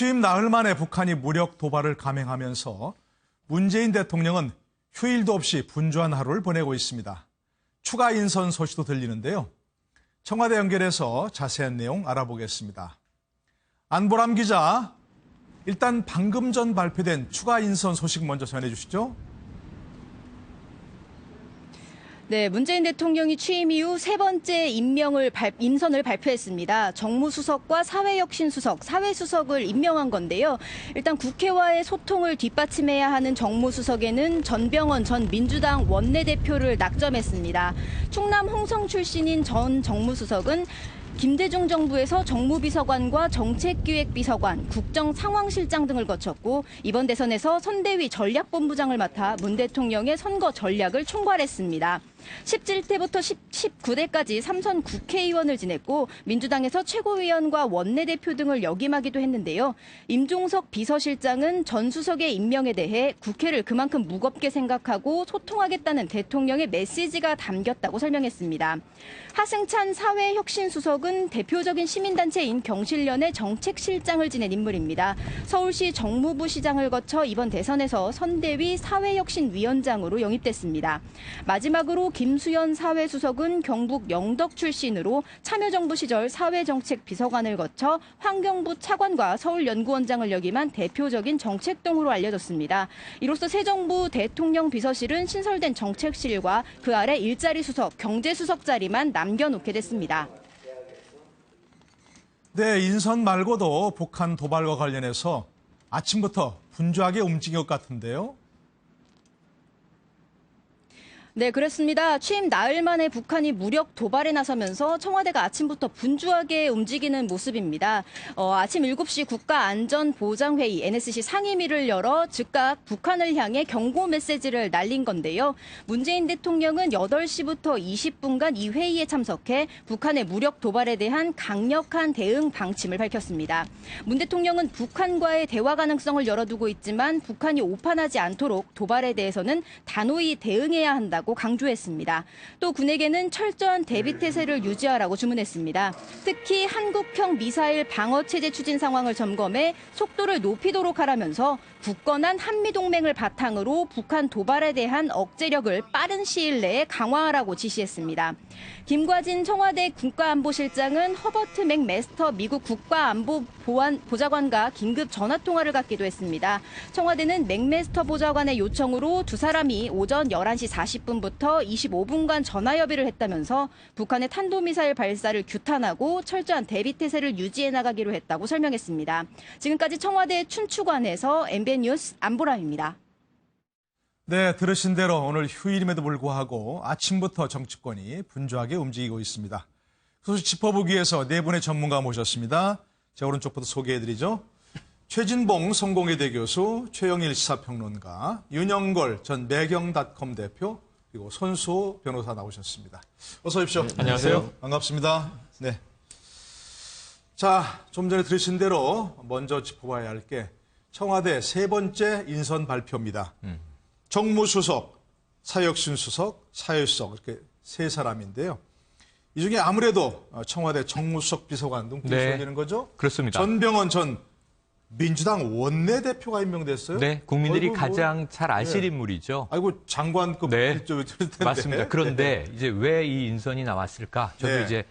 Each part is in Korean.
취임 나흘 만에 북한이 무력 도발을 감행하면서 문재인 대통령은 휴일도 없이 분주한 하루를 보내고 있습니다. 추가 인선 소식도 들리는데요. 청와대 연결해서 자세한 내용 알아보겠습니다. 안보람 기자, 일단 방금 전 발표된 추가 인선 소식 먼저 전해주시죠. 네, 문재인 대통령이 취임 이후 세 번째 인선을 발표했습니다. 정무수석과 사회혁신수석, 사회수석을 임명한 건데요. 일단 국회와의 소통을 뒷받침해야 하는 정무수석에는 전병헌 전 민주당 원내대표를 낙점했습니다. 충남 홍성 출신인 전 정무수석은 김대중 정부에서 정무비서관과 정책기획비서관, 국정상황실장 등을 거쳤고 이번 대선에서 선대위 전략본부장을 맡아 문 대통령의 선거 전략을 총괄했습니다. 17대부터 19대까지 3선 국회의원을 지냈고 민주당에서 최고위원과 원내대표 등을 역임하기도 했는데요. 임종석 비서실장은 전 수석의 임명에 대해 국회를 그만큼 무겁게 생각하고 소통하겠다는 대통령의 메시지가 담겼다고 설명했습니다. 하승찬 사회혁신수석은 대표적인 시민단체인 경실련의 정책실장을 지낸 인물입니다. 서울시 정무부시장을 거쳐 이번 대선에서 선대위 사회혁신위원장으로 영입됐습니다. 마지막으로 김수현 사회수석은 경북 영덕 출신으로 참여정부 시절 사회정책비서관을 거쳐 환경부 차관과 서울연구원장을 역임한 대표적인 정책동으로 알려졌습니다. 이로써 새 정부 대통령 비서실은 신설된 정책실과 그 아래 일자리 수석, 경제수석 자리만 남겨놓게 됐습니다. 네, 인선 말고도 북한 도발과 관련해서 아침부터 분주하게 움직인 것 같은데요. 네, 그렇습니다. 취임 나흘 만에 북한이 무력 도발에 나서면서 청와대가 아침부터 분주하게 움직이는 모습입니다. 아침 7시 국가안전보장회의 NSC 상임위를 열어 즉각 북한을 향해 경고 메시지를 날린 건데요. 문재인 대통령은 8시부터 20분간 이 회의에 참석해 북한의 무력 도발에 대한 강력한 대응 방침을 밝혔습니다. 문 대통령은 북한과의 대화 가능성을 열어두고 있지만 북한이 오판하지 않도록 도발에 대해서는 단호히 대응해야 한다고 강조했습니다. 또 군에게는 철저한 대비태세를 유지하라고 주문했습니다. 특히 한국형 미사일 방어체제 추진 상황을 점검해 속도를 높이도록 하라면서 굳건한 한미동맹을 바탕으로 북한 도발에 대한 억제력을 빠른 시일 내에 강화하라고 지시했습니다. 김과진 청와대 국가안보실장은 허버트 맥메스터 미국 국가안보보좌관과 긴급 전화통화를 갖기도 했습니다. 청와대는 맥메스터 보좌관의 요청으로 두 사람이 오전 11시 40분부터 25분간 전화협의를 했다면서 북한의 탄도미사일 발사를 규탄하고 철저한 대비태세를 유지해 나가기로 했다고 설명했습니다. 지금까지 청와대 춘추관에서 MBN 뉴스 안보람입니다. 네, 들으신 대로 오늘 휴일임에도 불구하고 아침부터 정치권이 분주하게 움직이고 있습니다. 소식 짚어보기 위해서 네 분의 전문가 모셨습니다. 제 오른쪽부터 소개해드리죠. 최진봉 성공회대 교수, 최영일 시사평론가, 윤영걸 전 매경닷컴 대표, 그리고 손수호 변호사 나오셨습니다. 어서 오십시오. 네, 안녕하세요. 반갑습니다. 네. 자, 좀 전에 들으신 대로 먼저 짚어봐야 할 게 청와대 세 번째 인선 발표입니다. 정무수석, 사회혁신수석, 사회수석 이렇게 세 사람인데요. 이 중에 아무래도 청와대 정무수석 비서관 등 불리는 거죠? 그렇습니다. 전병헌 전 민주당 원내대표가 임명됐어요? 네, 국민들이 가장 잘 아실 인물이죠. 아이고, 장관급 일조일 텐데. 맞습니다. 그런데 이제 왜 이 인선이 나왔을까? 저도 이제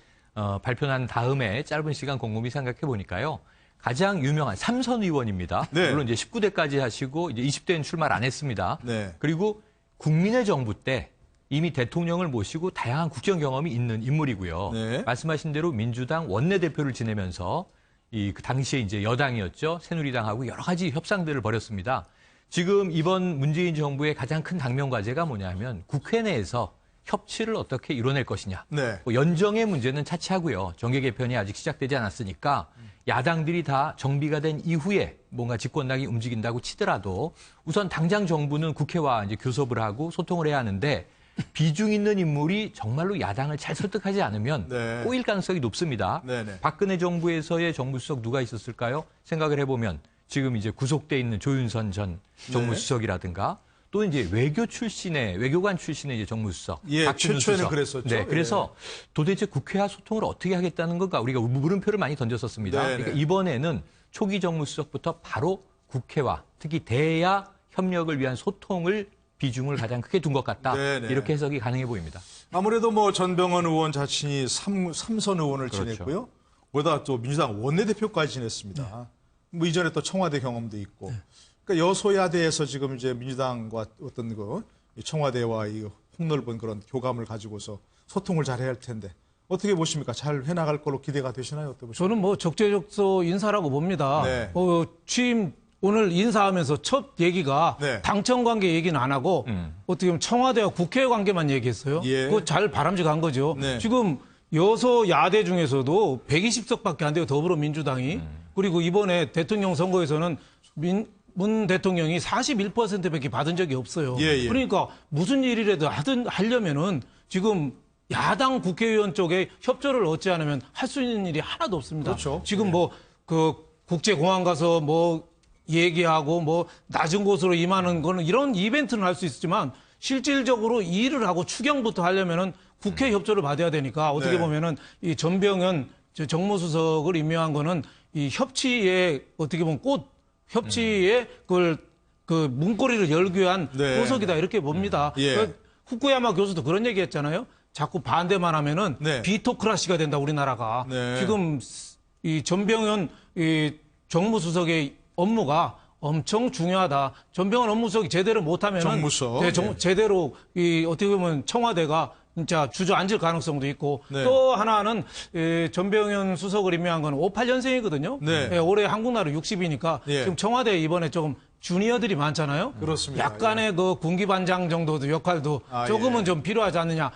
발표난 다음에 짧은 시간 곰곰이 생각해 보니까요. 가장 유명한 삼선 의원입니다. 물론 이제 19대까지 하시고 이제 20대는 출마를 안 했습니다. 그리고 국민의 정부 때 이미 대통령을 모시고 다양한 국정 경험이 있는 인물이고요. 말씀하신 대로 민주당 원내대표를 지내면서 그 당시에 이제 여당이었죠. 새누리당하고 여러 가지 협상들을 벌였습니다. 지금 이번 문재인 정부의 가장 큰 당면 과제가 뭐냐면 국회 내에서 협치를 어떻게 이뤄낼 것이냐. 뭐 연정의 문제는 차치하고요. 정계 개편이 아직 시작되지 않았으니까 야당들이 다 정비가 된 이후에 뭔가 집권당이 움직인다고 치더라도 우선 당장 정부는 국회와 이제 교섭을 하고 소통을 해야 하는데 비중 있는 인물이 정말로 야당을 잘 설득하지 않으면 꼬일 가능성이 높습니다. 박근혜 정부에서의 정무수석 누가 있었을까요? 생각을 해보면 지금 이제 구속돼 있는 조윤선 전 정무수석이라든가 또 이제 외교관 출신의 이제 정무수석. 최초에는 그랬었죠. 네, 그래서 도대체 국회와 소통을 어떻게 하겠다는 건가 우리가 물음표를 많이 던졌었습니다. 그러니까 이번에는 초기 정무수석부터 바로 국회와 특히 대야 협력을 위한 소통을 비중을 가장 크게 둔 것 같다. 네네. 이렇게 해석이 가능해 보입니다. 아무래도 뭐 전병헌 의원 자신이 삼선 의원을 그렇죠. 지냈고요. 보다 또 민주당 원내대표까지 지냈습니다. 뭐 이전에 또 청와대 경험도 있고. 그러니까 여소야대에서 지금 이제 민주당과 어떤 이 청와대와 이 폭넓은 그런 교감을 가지고서 소통을 잘 해야 할 텐데 어떻게 보십니까? 잘 해나갈 걸로 기대가 되시나요? 어떻게 보십니까? 저는 뭐 적재적소 인사라고 봅니다. 네. 취임 오늘 인사하면서 첫 얘기가 네. 당청 관계 얘기는 안 하고 어떻게 보면 청와대와 국회 관계만 얘기했어요. 예. 그거 잘 바람직한 거죠. 네. 지금 여소야대 중에서도 120석밖에 안 돼요. 더불어민주당이. 그리고 이번에 대통령 선거에서는 문 대통령이 41%밖에 받은 적이 없어요. 예. 그러니까 무슨 일이라도 하려면은 지금 야당 국회의원 쪽에 협조를 얻지 않으면 할 수 있는 일이 하나도 없습니다. 그렇죠. 지금 뭐 그 국제공항 가서 뭐 얘기하고 뭐 낮은 곳으로 임하는 거는 이런 이벤트는 할 수 있지만 실질적으로 일을 하고 추경부터 하려면은 국회 협조를 받아야 되니까 어떻게 네. 보면은 이 전병현 정무수석을 임명한 거는 이 협치에 어떻게 보면 협치에 그걸 그 문고리를 열기 위한 네. 포석이다 이렇게 봅니다. 예. 그 후쿠야마 교수도 그런 얘기 했잖아요. 자꾸 반대만 하면은 네. 비토크라시가 된다 우리나라가. 네. 지금 이 전병현 이 정무수석의 업무가 엄청 중요하다. 전병헌 업무수석이 제대로 못하면은 정무수석. 네, 네. 제대로 이 어떻게 보면 청와대가 진짜 주저앉을 가능성도 있고 네. 또 하나는 전병현 수석을 임명한 건 58년생이거든요. 네. 올해 한국 나라 60이니까 예. 지금 청와대 이번에 조금 주니어들이 많잖아요. 그렇습니다. 약간의 그 군기반장 정도도 역할도 조금은 예. 좀 필요하지 않느냐.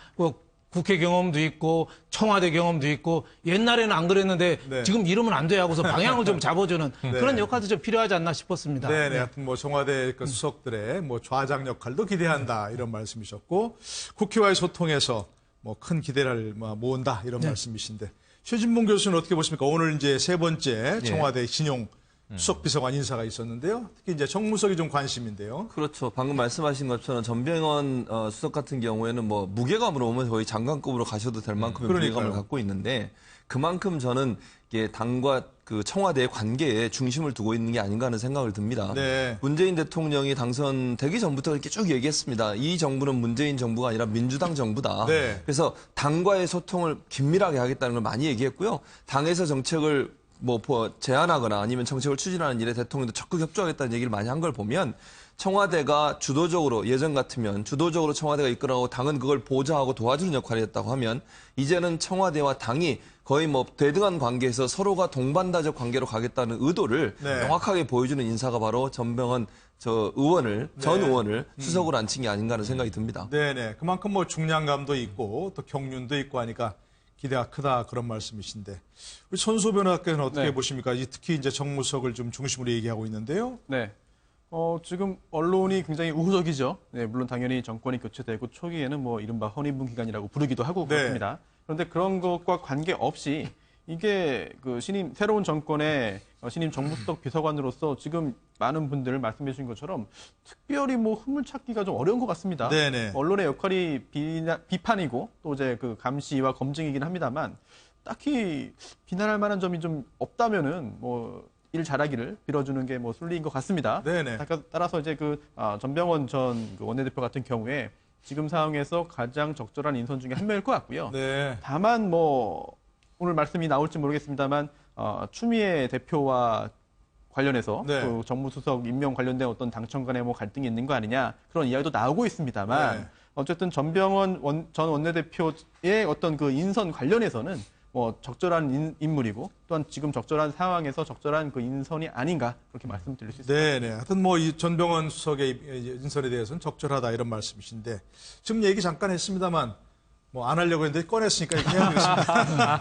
국회 경험도 있고 청와대 경험도 있고 옛날에는 안 그랬는데 네. 지금 이러면 안 돼 하고서 방향을 좀 잡아주는 그런 역할도 좀 필요하지 않나 싶었습니다. 네, 하여튼 뭐 청와대 그 수석들의 뭐 좌장 역할도 기대한다 이런 말씀이셨고 국회와의 소통에서 뭐 큰 기대를 모은다 이런 말씀이신데 최진봉 교수는 어떻게 보십니까? 오늘 이제 세 번째 청와대 신용 수석비서관 인사가 있었는데요. 특히 이제 정무석이 좀 관심인데요. 그렇죠. 방금 말씀하신 것처럼 전병헌 수석 같은 경우에는 뭐 무게감으로 보면 거의 장관급으로 가셔도 될 만큼의 그러니까요. 무게감을 갖고 있는데 그만큼 저는 이게 당과 그 청와대의 관계에 중심을 두고 있는 게 아닌가 하는 생각을 듭니다. 네. 문재인 대통령이 당선되기 전부터 이렇게 쭉 얘기했습니다. 이 정부는 문재인 정부가 아니라 민주당 정부다. 네. 그래서 당과의 소통을 긴밀하게 하겠다는 걸 많이 얘기했고요. 당에서 정책을 뭐 제안하거나 아니면 정책을 추진하는 일에 대통령도 적극 협조하겠다는 얘기를 많이 한 걸 보면 청와대가 주도적으로 예전 같으면 주도적으로 청와대가 이끌어가고 당은 그걸 보좌하고 도와주는 역할이 했다고 하면 이제는 청와대와 당이 거의 뭐 대등한 관계에서 서로가 동반다적 관계로 가겠다는 의도를 네. 명확하게 보여주는 인사가 바로 전병헌 전 의원을 수석으로 앉힌 게 아닌가 하는 생각이 듭니다. 네네. 그만큼 뭐 중량감도 있고 또 경륜도 있고 하니까 기대가 크다 그런 말씀이신데 우리 손수 변호사께서는 어떻게 네. 보십니까? 특히 이제 정무석을 좀 중심으로 얘기하고 있는데요. 네. 지금 언론이 굉장히 우호적이죠. 네, 물론 당연히 정권이 교체되고 초기에는 뭐 이른바 허니문 기간이라고 부르기도 하고 네. 그렇습니다. 그런데 그런 것과 관계없이 이게 그 새로운 정권의 신임 정무수석 비서관으로서 지금 많은 분들 말씀해 주신 것처럼 특별히 뭐 흠을 찾기가 좀 어려운 것 같습니다. 네네. 언론의 역할이 비판이고 또 이제 그 감시와 검증이긴 합니다만 딱히 비난할 만한 점이 좀 없다면은 뭐 일 잘하기를 빌어주는 게 뭐 순리인 것 같습니다. 네네. 따라서 이제 전병헌 전 원내대표 같은 경우에 지금 상황에서 가장 적절한 인선 중에 한 명일 것 같고요. 네. 다만 뭐 오늘 말씀이 나올지 모르겠습니다만 추미애 대표와 관련해서 네. 그 정무수석 임명 관련된 어떤 당청 간에 뭐 갈등이 있는 거 아니냐 그런 이야기도 나오고 있습니다만 네. 어쨌든 전병헌 전 원내대표의 어떤 그 인선 관련해서는 뭐 적절한 인물이고 또한 지금 적절한 상황에서 적절한 그 인선이 아닌가 그렇게 말씀드릴 수 있습니다. 네네. 하여튼 뭐 이 전병헌 수석의 인선에 대해서는 적절하다 이런 말씀이신데 지금 얘기 잠깐 했습니다만 뭐 안 하려고 했는데 꺼냈으니까 이렇게 해야겠습니다.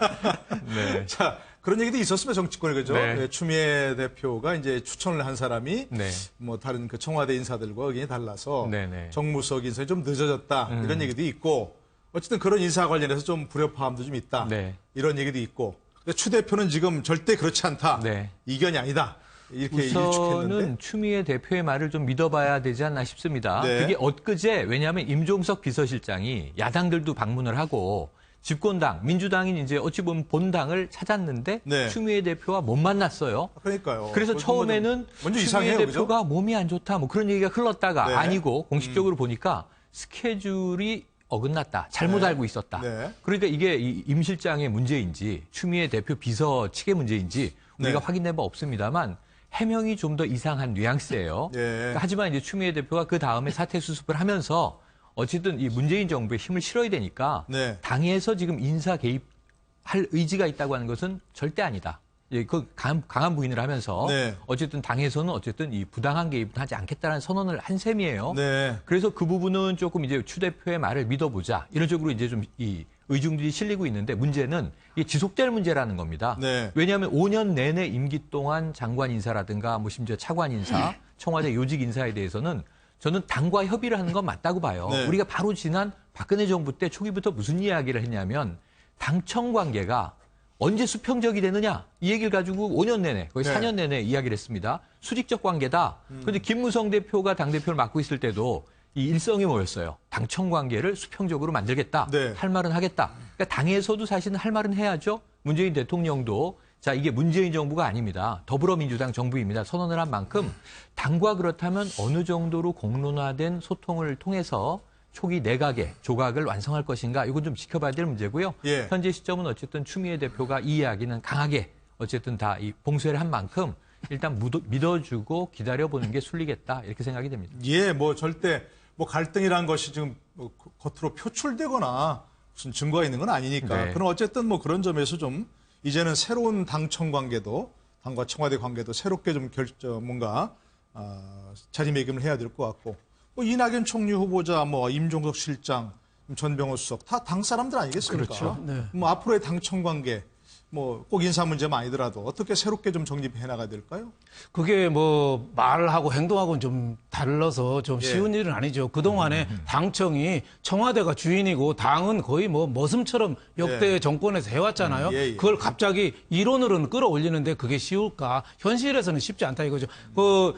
네. 자, 그런 얘기도 있었으면 정치권에 그죠? 네. 네, 추미애 대표가 이제 추천을 한 사람이 네. 뭐 다른 그 청와대 인사들과 의견이 달라서 네네. 정무수석 인선이 좀 늦어졌다 이런 얘기도 있고 어쨌든 그런 인사 관련해서 좀 불협화음도 좀 있다 네. 이런 얘기도 있고 근데 추 대표는 지금 절대 그렇지 않다 네. 이견이 아니다 이렇게 일축했는데 우선은 추미애 대표의 말을 좀 믿어봐야 되지 않나 싶습니다. 네. 그게 엊그제 왜냐하면 임종석 비서실장이 야당들도 방문을 하고 집권당, 민주당인 이제 어찌 보면 본당을 찾았는데 네. 추미애 대표와 못 만났어요. 그러니까요. 그래서 처음에는 먼저 추미애 이상해요, 대표가 그죠? 몸이 안 좋다 뭐 그런 얘기가 흘렀다가 네. 아니고 공식적으로 보니까 스케줄이 어긋났다. 잘못 네. 알고 있었다. 네. 그러니까 이게 임 실장의 문제인지 추미애 대표 비서 측의 문제인지 우리가 네. 확인된 바 없습니다만 해명이 좀 더 이상한 뉘앙스예요. 예. 하지만 이제 추미애 대표가 그 다음에 사퇴 수습을 하면서 어쨌든 이 문재인 정부에 힘을 실어야 되니까 네. 당에서 지금 인사 개입할 의지가 있다고 하는 것은 절대 아니다. 예, 그 강한 부인을 하면서 네. 어쨌든 당에서는 어쨌든 이 부당한 개입은 하지 않겠다는 선언을 한 셈이에요. 네. 그래서 그 부분은 조금 이제 추 대표의 말을 믿어보자 이런 쪽으로 이제 좀 이 의중들이 실리고 있는데 문제는 이게 지속될 문제라는 겁니다. 네. 왜냐하면 5년 내내 임기 동안 장관 인사라든가 뭐 심지어 차관 인사, 청와대 요직 인사에 대해서는 저는 당과 협의를 하는 건 맞다고 봐요. 네. 우리가 바로 지난 박근혜 정부 때 초기부터 무슨 이야기를 했냐면 당청 관계가 언제 수평적이 되느냐 이 얘기를 가지고 5년 내내 거의 네. 4년 내내 이야기를 했습니다. 수직적 관계다. 그런데 김무성 대표가 당대표를 맡고 있을 때도 이 일성이 뭐였어요? 당청 관계를 수평적으로 만들겠다. 네. 할 말은 하겠다. 그러니까 당에서도 사실은 할 말은 해야죠. 문재인 대통령도 자 이게 문재인 정부가 아닙니다. 더불어민주당 정부입니다. 선언을 한 만큼 당과 그렇다면 어느 정도로 공론화된 소통을 통해서 초기 내각의 조각을 완성할 것인가 이건 좀 지켜봐야 될 문제고요. 예. 현재 시점은 어쨌든 추미애 대표가 이 이야기는 강하게 어쨌든 다 이 봉쇄를 한 만큼 일단 믿어주고 기다려보는 게 순리겠다 이렇게 생각이 됩니다. 예, 뭐 절대 뭐 갈등이란 것이 지금 뭐 겉으로 표출되거나 무슨 증거가 있는 건 아니니까. 네. 그럼 어쨌든 뭐 그런 점에서 좀 이제는 새로운 당청 관계도 당과 청와대 관계도 새롭게 좀 뭔가 자리매김을 해야 될 것 같고. 뭐 이낙연 총리 후보자, 뭐 임종석 실장, 전병호 수석 다 당 사람들 아니겠습니까? 그렇죠. 네. 뭐 앞으로의 당청 관계, 뭐 꼭 인사 문제만 아니더라도 어떻게 새롭게 좀 정립해 나가야 될까요? 그게 뭐 말하고 행동하고는 좀 달라서 좀 예. 쉬운 일은 아니죠. 그동안에 당청이 청와대가 주인이고 당은 거의 뭐 머슴처럼 역대 예. 정권에서 해왔잖아요. 예, 예. 그걸 갑자기 이론으로는 끌어올리는데 그게 쉬울까? 현실에서는 쉽지 않다 이거죠. 그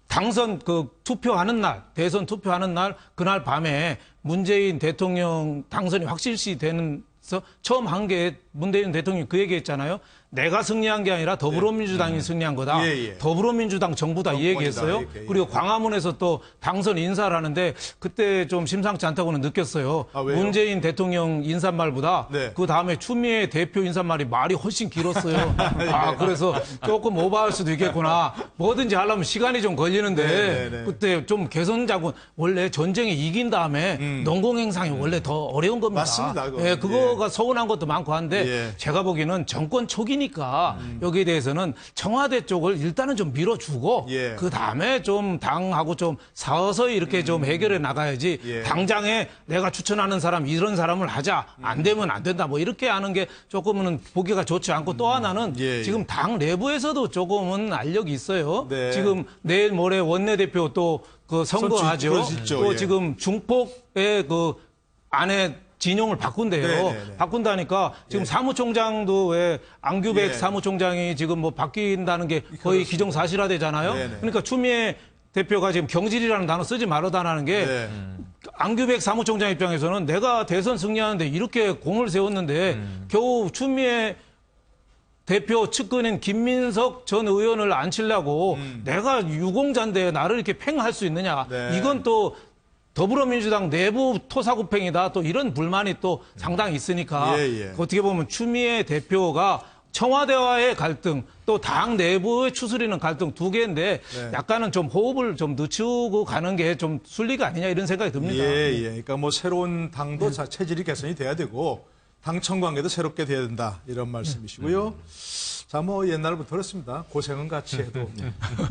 당선 투표하는 날, 대선 투표하는 날, 그날 밤에 문재인 대통령 당선이 확실시 되면서 처음 한 게 문재인 대통령이 그 얘기했잖아요. 내가 승리한 게 아니라 더불어민주당이 승리한 거다. 예, 예. 더불어민주당 정부다 이 얘기했어요. 이렇게, 예. 그리고 광화문에서 또 당선 인사를 하는데 그때 좀 심상치 않다고는 느꼈어요. 아, 왜요? 문재인 대통령 인사말보다 네. 그 다음에 추미애 대표 인사말이 말이 훨씬 길었어요. 아, 그래서 조금 오버할 수도 있겠구나. 뭐든지 하려면 시간이 좀 걸리는데 네, 네, 네. 그때 좀 개선자고 원래 전쟁에 이긴 다음에 농공행상이 원래 더 어려운 겁니다. 맞습니다, 그거. 예, 그거가 서운한 것도 많고 한데 예. 제가 보기에는 정권 초기니까 여기에 대해서는 청와대 쪽을 일단은 좀 밀어주고 예. 그 다음에 좀 당하고 좀 서서히 이렇게 좀 해결해 나가야지 예. 당장에 내가 추천하는 사람 이런 사람을 하자 안 되면 안 된다 뭐 이렇게 하는 게 조금은 보기가 좋지 않고 또 하나는 예, 예. 지금 당 내부에서도 조금은 알력이 있어요. 네. 지금 내일 모레 원내대표 또 그 선거하죠. 그러시죠. 또 예. 지금 중폭의 그 안에 진영을 바꾼대요. 네네네. 바꾼다니까 지금 사무총장도 왜 안규백 예. 사무총장이 지금 뭐 바뀐다는 게 거의 기정사실화되잖아요. 네네. 그러니까 추미애 대표가 지금 경질이라는 단어 쓰지 말아달라는 게 네. 안규백 사무총장 입장에서는 내가 대선 승리하는데 이렇게 공을 세웠는데 겨우 추미애 대표 측근인 김민석 전 의원을 앉히려고 내가 유공자인데 나를 이렇게 팽할 수 있느냐. 네. 이건 또 더불어민주당 내부 토사구팽이다. 또 이런 불만이 또 상당히 있으니까 예, 예. 어떻게 보면 추미애 대표가 청와대와의 갈등 또 당 내부에 추스리는 갈등 두 개인데 네. 약간은 좀 호흡을 좀 늦추고 가는 게 좀 순리가 아니냐 이런 생각이 듭니다. 예, 예. 그러니까 뭐 새로운 당도 체질이 개선이 돼야 되고 당청 관계도 새롭게 돼야 된다 이런 말씀이시고요. 자, 뭐 옛날부터 그렇습니다. 고생은 같이 해도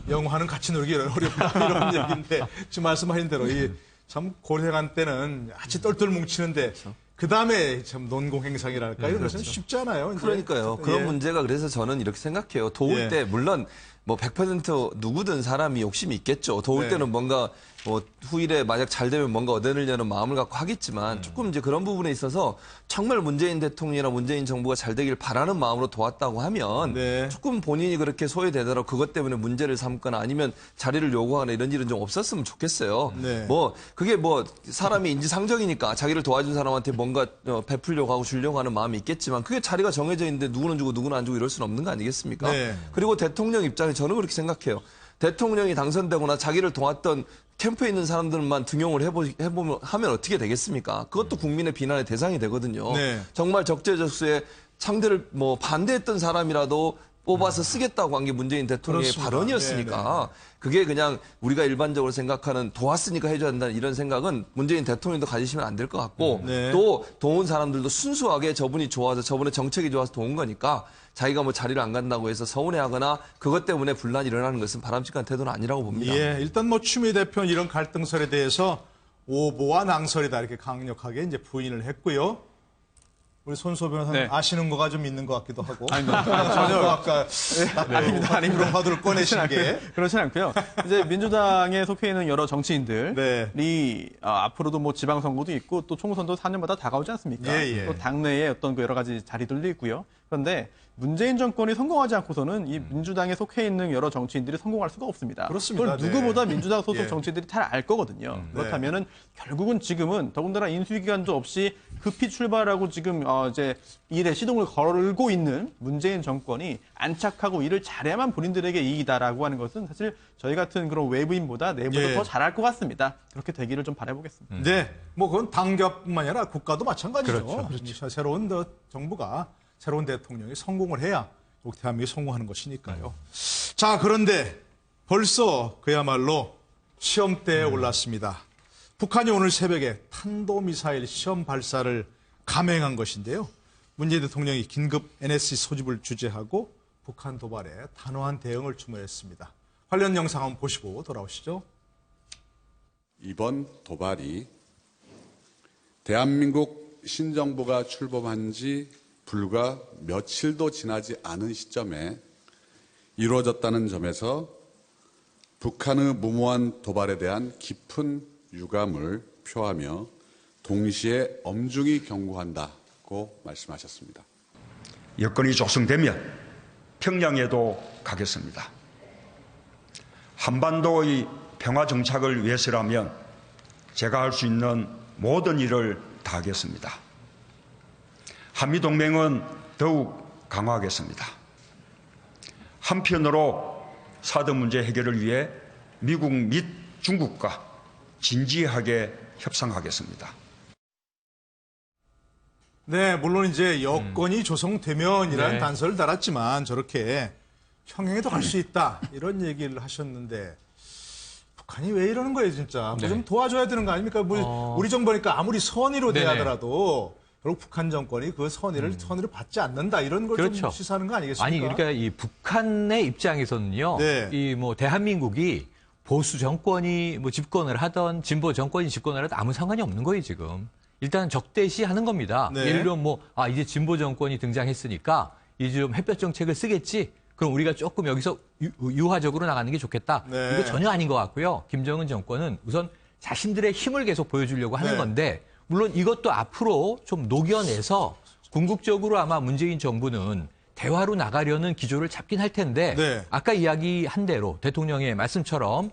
영화는 같이 놀기 어렵다 이런 얘기인데 지금 말씀하신 대로 이 참 고생한 때는 같이 똘똘 뭉치는데 그 다음에 참 논공행상이랄까 이런 것은 쉽지 않아요. 이제. 그러니까요. 그런 예. 문제가 그래서 저는 이렇게 생각해요. 도울 예. 때 물론 뭐 100% 누구든 사람이 욕심이 있겠죠. 더울 네. 때는 뭔가 뭐 후일에 만약 잘 되면 뭔가 얻어내려는 마음을 갖고 하겠지만 조금 이제 그런 부분에 있어서 정말 문재인 대통령이나 문재인 정부가 잘 되길 바라는 마음으로 도왔다고 하면 네. 조금 본인이 그렇게 소외되더라도 그것 때문에 문제를 삼거나 아니면 자리를 요구하거나 이런 일은 좀 없었으면 좋겠어요. 네. 뭐 그게 뭐 사람이 인지상정이니까 자기를 도와준 사람한테 뭔가 베풀려고 하고 주려고 하는 마음이 있겠지만 그게 자리가 정해져 있는데 누구는 주고 누구는 안 주고 이럴 수는 없는 거 아니겠습니까? 네. 그리고 대통령 입장에 저는 그렇게 생각해요. 대통령이 당선되거나 자기를 도왔던 캠프에 있는 사람들만 등용을 해보면 하면 어떻게 되겠습니까? 그것도 국민의 비난의 대상이 되거든요. 네. 정말 적재적소에 상대를 뭐 반대했던 사람이라도 뽑아서 쓰겠다고 한 게 문재인 대통령의 그렇습니다. 발언이었으니까 그게 그냥 우리가 일반적으로 생각하는 도왔으니까 해줘야 된다는 이런 생각은 문재인 대통령도 가지시면 안 될 것 같고 네. 또 도운 사람들도 순수하게 저분이 좋아서 저분의 정책이 좋아서 도운 거니까 자기가 뭐 자리를 안 간다고 해서 서운해하거나 그것 때문에 분란이 일어나는 것은 바람직한 태도는 아니라고 봅니다. 예, 일단 뭐 추미애 대표는 이런 갈등설에 대해서 오보와 낭설이다 이렇게 강력하게 이제 부인을 했고요. 우리 손소 변호사님 네. 아시는 거가 좀 있는 것 같기도 하고. 아닙니다. 전혀 아까 아닙니다. 그런 화두를 꺼내신 게. 그렇진 않고요. 이제 민주당에 속해 있는 여러 정치인들이 네. 앞으로도 뭐 지방선거도 있고 또 총선도 4년마다 다가오지 않습니까? 예, 예. 또 당내에 어떤 그 여러 가지 자리들도 있고요. 그런데 문재인 정권이 성공하지 않고서는 이 민주당에 속해 있는 여러 정치인들이 성공할 수가 없습니다. 그렇습니다. 그걸 누구보다 네. 민주당 소속 예. 정치인들이 잘 알 거거든요. 그렇다면은 결국은 지금은 더군다나 인수위기간도 없이 급히 출발하고 지금 이제 일에 시동을 걸고 있는 문재인 정권이 안착하고 일을 잘해야만 본인들에게 이익이다라고 하는 것은 사실 저희 같은 그런 외부인보다 내부도 예. 더 잘할 것 같습니다. 그렇게 되기를 좀 바라보겠습니다. 네, 뭐 그건 당협뿐만 아니라 국가도 마찬가지죠. 그렇죠. 새로운 정부가 새로운 대통령이 성공을 해야 우리 대한민국이 성공하는 것이니까요. 자, 그런데 벌써 그야말로 시험대에 올랐습니다. 북한이 오늘 새벽에 탄도미사일 시험 발사를 감행한 것인데요. 문재인 대통령이 긴급 NSC 소집을 주재하고 북한 도발에 단호한 대응을 주문했습니다. 관련 영상 한번 보시고 돌아오시죠. 이번 도발이 대한민국 신정부가 출범한 지 불과 며칠도 지나지 않은 시점에 이루어졌다는 점에서 북한의 무모한 도발에 대한 깊은 유감을 표하며 동시에 엄중히 경고한다고 말씀하셨습니다. 여건이 조성되면 평양에도 가겠습니다. 한반도의 평화 정착을 위해서라면 제가 할 수 있는 모든 일을 다하겠습니다. 한미동맹은 더욱 강화하겠습니다. 한편으로 사드 문제 해결을 위해 미국 및 중국과 진지하게 협상하겠습니다. 네, 물론 이제 여건이 조성되면이라는 네. 단서를 달았지만 저렇게 평양에도 갈 수 있다 이런 얘기를 하셨는데 북한이 왜 이러는 거예요, 진짜? 뭐 네. 좀 도와줘야 되는 거 아닙니까? 우리 정부니까 아무리 선의로 네네. 대하더라도 결국 북한 정권이 그 선의를 받지 않는다 이런 걸 좀 그렇죠. 시사하는 거 아니겠습니까? 아니, 그러니까 이 북한의 입장에서는요. 네. 이 뭐 대한민국이 보수 정권이 뭐 집권을 하던 진보 정권이 집권을 하던 아무 상관이 없는 거예요, 지금. 일단 적대시 하는 겁니다. 네. 예를 들면 이제 진보 정권이 등장했으니까 이제 좀 햇볕 정책을 쓰겠지. 그럼 우리가 조금 여기서 유화적으로 나가는 게 좋겠다. 네. 이거 전혀 아닌 것 같고요. 김정은 정권은 우선 자신들의 힘을 계속 보여주려고 하는 네. 건데 물론 이것도 앞으로 좀 녹여내서 궁극적으로 아마 문재인 정부는 대화로 나가려는 기조를 잡긴 할 텐데 네. 아까 이야기한 대로 대통령의 말씀처럼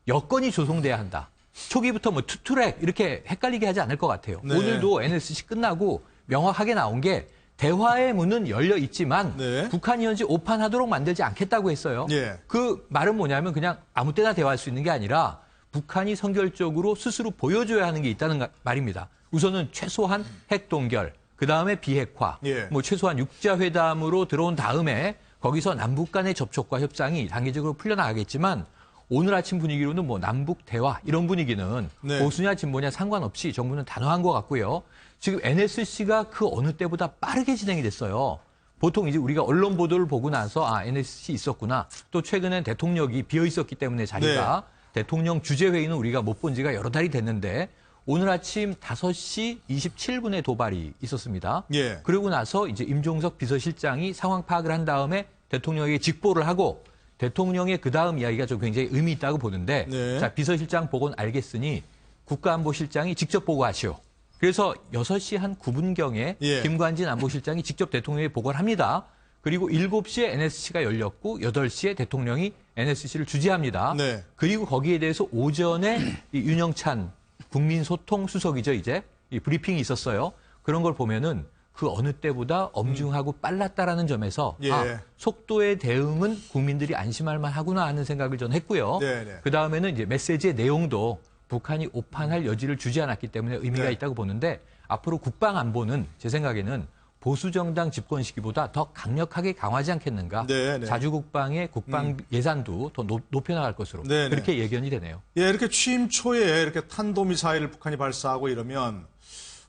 여건이 조성돼야 한다. 초기부터 뭐 투트랙 이렇게 헷갈리게 하지 않을 것 같아요. 네. 오늘도 NSC 끝나고 명확하게 나온 게 대화의 문은 열려 있지만 네. 북한이 현재 오판하도록 만들지 않겠다고 했어요. 예. 그 말은 뭐냐면 그냥 아무 때나 대화할 수 있는 게 아니라 북한이 선결적으로 스스로 보여줘야 하는 게 있다는 말입니다. 우선은 최소한 핵 동결, 그 다음에 비핵화, 예. 뭐 최소한 육자회담으로 들어온 다음에 거기서 남북 간의 접촉과 협상이 단계적으로 풀려나가겠지만 오늘 아침 분위기로는 뭐 남북 대화 이런 분위기는 네. 보수냐 진보냐 상관없이 정부는 단호한 것 같고요. 지금 NSC가 그 어느 때보다 빠르게 진행이 됐어요. 보통 이제 우리가 언론 보도를 보고 나서 NSC 있었구나. 또 최근엔 대통령이 비어 있었기 때문에 자리가 대통령 주재회의는 우리가 못 본 지가 여러 달이 됐는데 오늘 아침 5시 27분에 도발이 있었습니다. 예. 그러고 나서 이제 임종석 비서실장이 상황 파악을 한 다음에 대통령에게 직보를 하고 대통령의 그 다음 이야기가 좀 굉장히 의미 있다고 보는데 네. 자, 비서실장 보고는 알겠으니 국가안보실장이 직접 보고하시오. 그래서 6시 한 9분경에 예. 김관진 안보실장이 직접 대통령에 보고를 합니다. 그리고 7시에 NSC가 열렸고 8시에 대통령이 NSC를 주재합니다. 네. 그리고 거기에 대해서 오전에 이 윤영찬 국민소통수석이죠, 이제 이 브리핑이 있었어요. 그런 걸 보면은 그 어느 때보다 엄중하고 빨랐다라는 점에서 예. 아, 속도의 대응은 국민들이 안심할 만하구나 하는 생각을 전 했고요. 네네. 그 다음에는 이제 메시지의 내용도 북한이 오판할 여지를 주지 않았기 때문에 의미가 네. 있다고 보는데 앞으로 국방 안보는 제 생각에는 보수 정당 집권 시기보다 더 강력하게 강화하지 않겠는가. 네네. 자주국방의 국방 예산도 더 높여나갈 것으로 네네. 그렇게 예견이 되네요. 예, 이렇게 취임 초에 이렇게 탄도미사일을 북한이 발사하고 이러면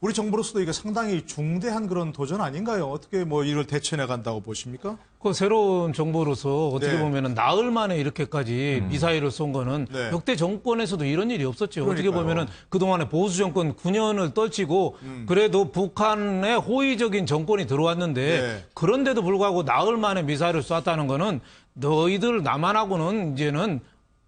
우리 정부로서도 이게 상당히 중대한 그런 도전 아닌가요? 어떻게 뭐 이걸 대처해 간다고 보십니까? 그 새로운 정부로서 어떻게 네. 보면은 나흘 만에 이렇게까지 미사일을 쏜 거는 네. 역대 정권에서도 이런 일이 없었죠. 어떻게 그러니까요. 보면은 그동안에 보수 정권 9년을 떨치고 그래도 북한의 호의적인 정권이 들어왔는데 네. 그런데도 불구하고 나흘 만에 미사일을 쐈다는 거는 너희들 남한하고는 이제는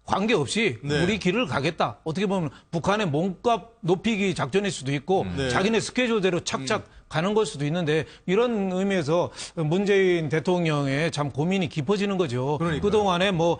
관계없이 네. 우리 길을 가겠다. 어떻게 보면 북한의 몸값 높이기 작전일 수도 있고 네. 자기네 스케줄대로 착착 가는 걸 수도 있는데 이런 의미에서 문재인 대통령의 참 고민이 깊어지는 거죠. 그러니까요. 그동안에 뭐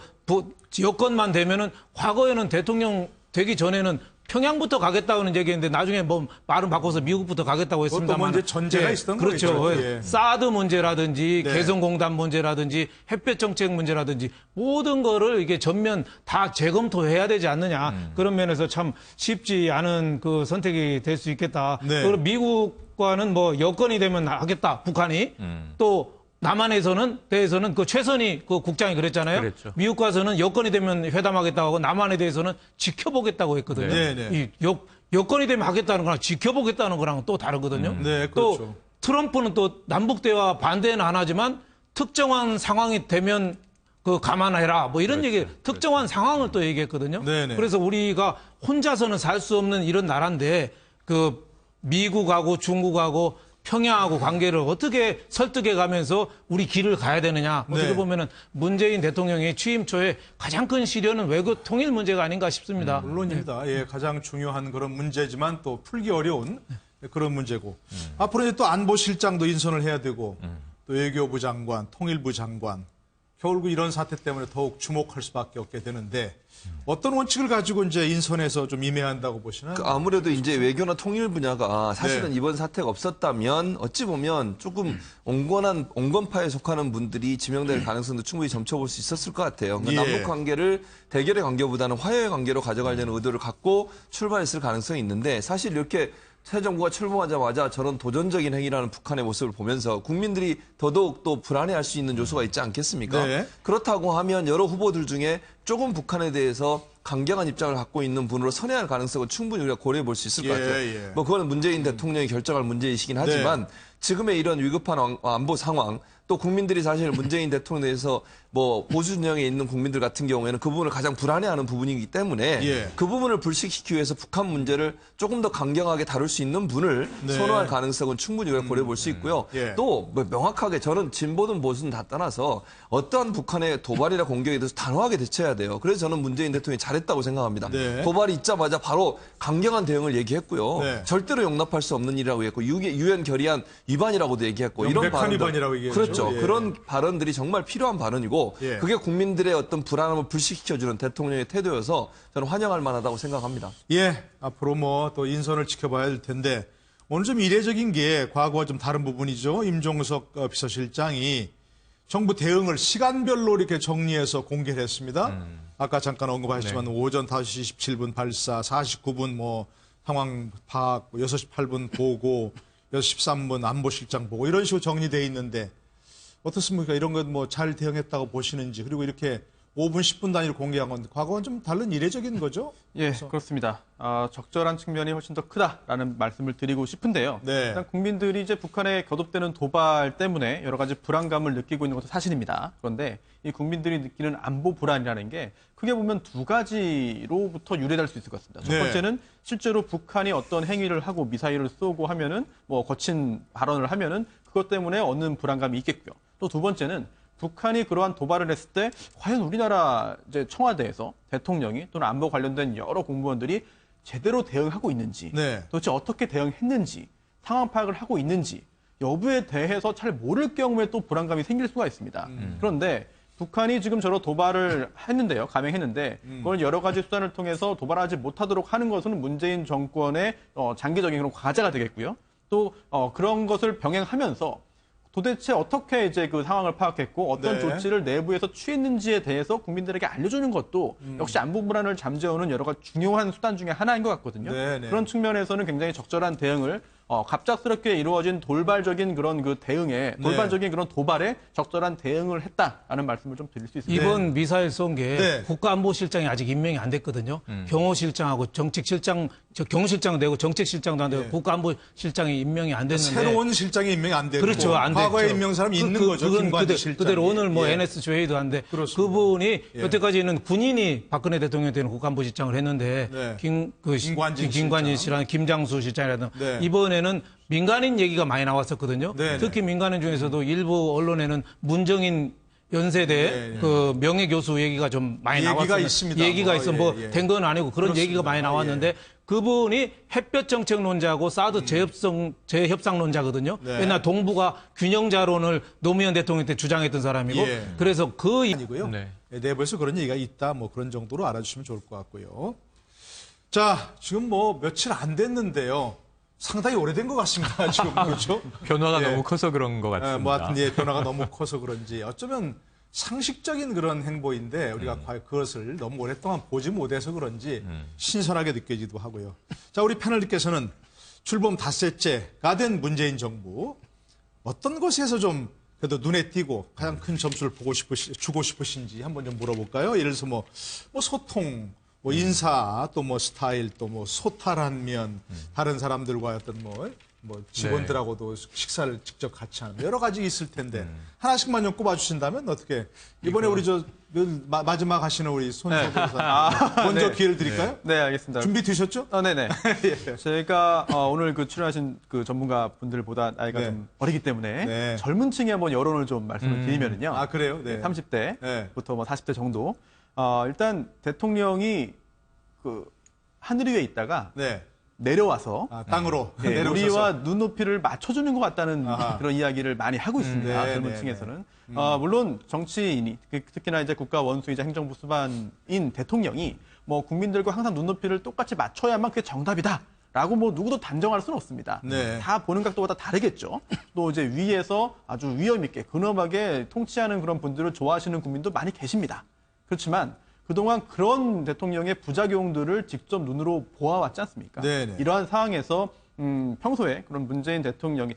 여건만 되면은 과거에는 대통령 되기 전에는 평양부터 가겠다고는 얘기했는데 나중에 뭐 말은 바꿔서 미국부터 가겠다고 했습니다만 뭐 이제 전제가 있었던 그렇죠. 거겠죠. 예. 사드 문제라든지 네. 개성공단 문제라든지 햇볕 정책 문제라든지 모든 거를 이게 전면 다 재검토해야 되지 않느냐. 그런 면에서 참 쉽지 않은 그 선택이 될 수 있겠다. 네. 그리고 미국과는 뭐 여건이 되면 하겠다. 북한이 또 남한에서는 대해서는 그 최선희 그 국장이 그랬잖아요. 그랬죠. 미국 가서는 여건이 되면 회담하겠다고 하고 남한에 대해서는 지켜보겠다고 했거든요. 네, 네. 이 여건이 되면 하겠다는 거랑 지켜보겠다는 거랑 또 다르거든요. 네, 또 그렇죠. 트럼프는 또 남북 대화 반대는 안 하지만 특정한 상황이 되면 그 감안해라 뭐 이런 얘기 특정한 상황을 또 얘기했거든요. 네네. 그래서 우리가 혼자서는 살 수 없는 이런 나라인데 그 미국하고 중국하고 평양하고 관계를 어떻게 설득해 가면서 우리 길을 가야 되느냐. 어떻게 네. 보면은 문재인 대통령의 취임 초에 가장 큰 시련은 외교 통일 문제가 아닌가 싶습니다. 물론입니다. 예, 가장 중요한 그런 문제지만 또 풀기 어려운 그런 문제고. 앞으로 이제 또 안보실장도 인선을 해야 되고 또 외교부 장관, 통일부 장관. 결국 이런 사태 때문에 더욱 주목할 수밖에 없게 되는데 어떤 원칙을 가지고 이제 인선에서 좀 임해야 한다고 보시나요? 아무래도 이제 외교나 통일 분야가 사실은 네. 이번 사태가 없었다면 어찌 보면 조금 온건파에 속하는 분들이 지명될 가능성도 충분히 점쳐볼 수 있었을 것 같아요. 그러니까 예. 남북 관계를 대결의 관계보다는 화해의 관계로 가져가려는 의도를 갖고 출발했을 가능성이 있는데 사실 이렇게 새 정부가 출범하자마자 저런 도전적인 행위라는 북한의 모습을 보면서 국민들이 더더욱 또 불안해할 수 있는 요소가 있지 않겠습니까? 네. 그렇다고 하면 여러 후보들 중에 조금 북한에 대해서 강경한 입장을 갖고 있는 분으로 선회할 가능성은 충분히 우리가 고려해 볼 수 있을 것 예, 같아요. 예. 뭐 그거는 문재인 대통령이 결정할 문제이시긴 하지만 지금의 이런 위급한 안보 상황 또 국민들이 사실 문재인 대통령에 대해서 뭐 보수 진영에 있는 국민들 같은 경우에는 그 부분을 가장 불안해하는 부분이기 때문에 예. 그 부분을 불식시키기 위해서 북한 문제를 조금 더 강경하게 다룰 수 있는 분을 네. 선호할 가능성은 충분히 우리가 고려해 볼 수 있고요. 예. 또 뭐 명확하게 저는 진보든 보수든 다 떠나서 어떠한 북한의 도발이나 공격에 대해서 단호하게 대처해야 돼요. 그래서 저는 문재인 대통령이 잘했다고 생각합니다. 네. 도발이 있자마자 바로 강경한 대응을 얘기했고요. 네. 절대로 용납할 수 없는 일이라고 했고 유엔 결의안 위반이라고도 얘기했고 이런 명백한 발언들- 위반이라고 얘기했죠. 그렇죠. 예. 그런 발언들이 정말 필요한 발언이고 예. 그게 국민들의 어떤 불안함을 불식시켜주는 대통령의 태도여서 저는 환영할 만하다고 생각합니다. 예, 앞으로 뭐 또 인선을 지켜봐야 될 텐데 오늘 좀 이례적인 게 과거와 좀 다른 부분이죠. 임종석 비서실장이 정부 대응을 시간별로 이렇게 정리해서 공개를 했습니다. 아까 잠깐 언급하셨지만 오전 5시 17분 발사, 49분 뭐 상황 파악, 6시 8분 보고, 6시 13분 안보실장 보고 이런 식으로 정리되어 있는데 어떻습니까? 이런 건 뭐 잘 대응했다고 보시는지 그리고 이렇게 5분, 10분 단위로 공개한 건데 과거와는 좀 다른 이례적인 거죠? 예, 그렇습니다. 적절한 측면이 훨씬 더 크다라는 말씀을 드리고 싶은데요. 네. 일단 국민들이 이제 북한에 거듭되는 도발 때문에 여러 가지 불안감을 느끼고 있는 것도 사실입니다. 그런데 이 국민들이 느끼는 안보 불안이라는 게 크게 보면 두 가지로부터 유래될 수 있을 것 같습니다. 첫 네. 번째는 실제로 북한이 어떤 행위를 하고 미사일을 쏘고 하면은 뭐 거친 발언을 하면은 그것 때문에 얻는 불안감이 있겠고요. 또 두 번째는 북한이 그러한 도발을 했을 때 과연 우리나라 이제 청와대에서 대통령이 또는 안보 관련된 여러 공무원들이 제대로 대응하고 있는지, 네. 도대체 어떻게 대응했는지, 상황 파악을 하고 있는지 여부에 대해서 잘 모를 경우에 또 불안감이 생길 수가 있습니다. 그런데 북한이 지금 저런 도발을 했는데요. 감행했는데 그걸 여러 가지 수단을 통해서 도발하지 못하도록 하는 것은 문재인 정권의 장기적인 그런 과제가 되겠고요. 또 그런 것을 병행하면서 도대체 어떻게 이제 그 상황을 파악했고 어떤 네. 조치를 내부에서 취했는지에 대해서 국민들에게 알려주는 것도 역시 안보 불안을 잠재우는 여러 가지 중요한 수단 중에 하나인 것 같거든요. 네, 네. 그런 측면에서는 굉장히 적절한 대응을 갑작스럽게 이루어진 돌발적인 그런 그 대응에 돌발적인 그런 도발에 적절한 대응을 했다라는 말씀을 좀 드릴 수 있습니다. 이번 미사일 쏜 게 네. 국가안보실장이 아직 임명이 안 됐거든요. 경호실장하고 정책실장, 경호실장 되고 정책실장도 안 되고 국가안보실장이 임명이 안 됐는데 새로운 실장이 임명이 안 되고 그렇죠, 안 됐죠. 과거에 임명 사람이 있는 거죠. 그건 김관지 실장이. 그대로 오늘 뭐 예. NSC 회의도 한데 그렇습니다. 그분이 예. 여태까지는 군인이 박근혜 대통령 때는 국가안보실장을 했는데 네. 김관진 씨랑 김장수 실장이라든 네. 이번에는 민간인 얘기가 많이 나왔었거든요. 네, 특히 민간인 중에서도 일부 언론에는 문정인 연세대 네, 그 명예 교수 얘기가 좀 많이 얘기가 나왔어요. 있습니다. 얘기가 뭐, 있어 예, 뭐 예. 된 건 아니고 그런 그렇습니다. 얘기가 많이 나왔는데 그분이 햇볕 정책론자고 사드 재협상론자거든요. 네. 옛날 동북아 균형자론을 노무현 대통령 때 주장했던 사람이고 예. 그래서 그 아니고요. 네. 내부에서 그런 얘기가 있다. 뭐 그런 정도로 알아주시면 좋을 것 같고요. 자, 지금 뭐 며칠 안 됐는데요. 상당히 오래된 것 같습니다. 지금 그렇죠? 변화가 예. 너무 커서 그런 것 같습니다. 뭐 하여튼 예, 변화가 너무 커서 그런지 어쩌면 상식적인 그런 행보인데 우리가 과연 그것을 너무 오랫동안 보지 못해서 그런지 신선하게 느껴지기도 하고요. 자, 우리 패널님께서는 출범 닷새째가 된 문재인 정부 어떤 것에서 좀 그래도 눈에 띄고 가장 큰 점수를 주고 싶으신지 한번 좀 물어볼까요? 예를 들어서 뭐 소통, 뭐 인사, 또 뭐 스타일, 또 뭐 소탈한 면, 다른 사람들과 어떤 뭐 직원들하고도 식사를 직접 같이 하는 여러 가지 있을 텐데 하나씩만 좀 꼽아주신다면 어떻게 이번에 우리 마지막 하시는 우리 손석희 변호사님 먼저 네. 기회를 드릴까요? 네, 알겠습니다. 준비 되셨죠? 네네. 제가 오늘 그 출연하신 그 전문가 분들보다 나이가 네. 좀 어리기 때문에 네. 젊은 층의 한번 여론을 좀 말씀을 드리면은요. 아, 그래요? 네. 30대부터 네. 뭐 40대 정도. 일단 대통령이 그 하늘 위에 있다가 네. 내려와서 땅으로 예, 내려오셔서. 우리와 눈높이를 맞춰주는 것 같다는 아하. 그런 이야기를 많이 하고 있습니다. 네, 젊은 네, 층에서는. 물론 정치인이 특히나 이제 국가 원수이자 행정부 수반인 대통령이 뭐 국민들과 항상 눈높이를 똑같이 맞춰야만 그게 정답이다. 라고 뭐 누구도 단정할 수는 없습니다. 네. 다 보는 각도가 다 다르겠죠. 또 이제 위에서 아주 위험 있게 근엄하게 통치하는 그런 분들을 좋아하시는 국민도 많이 계십니다. 그렇지만 그동안 그런 대통령의 부작용들을 직접 눈으로 보아왔지 않습니까? 네네. 이러한 상황에서 평소에 그런 문재인 대통령이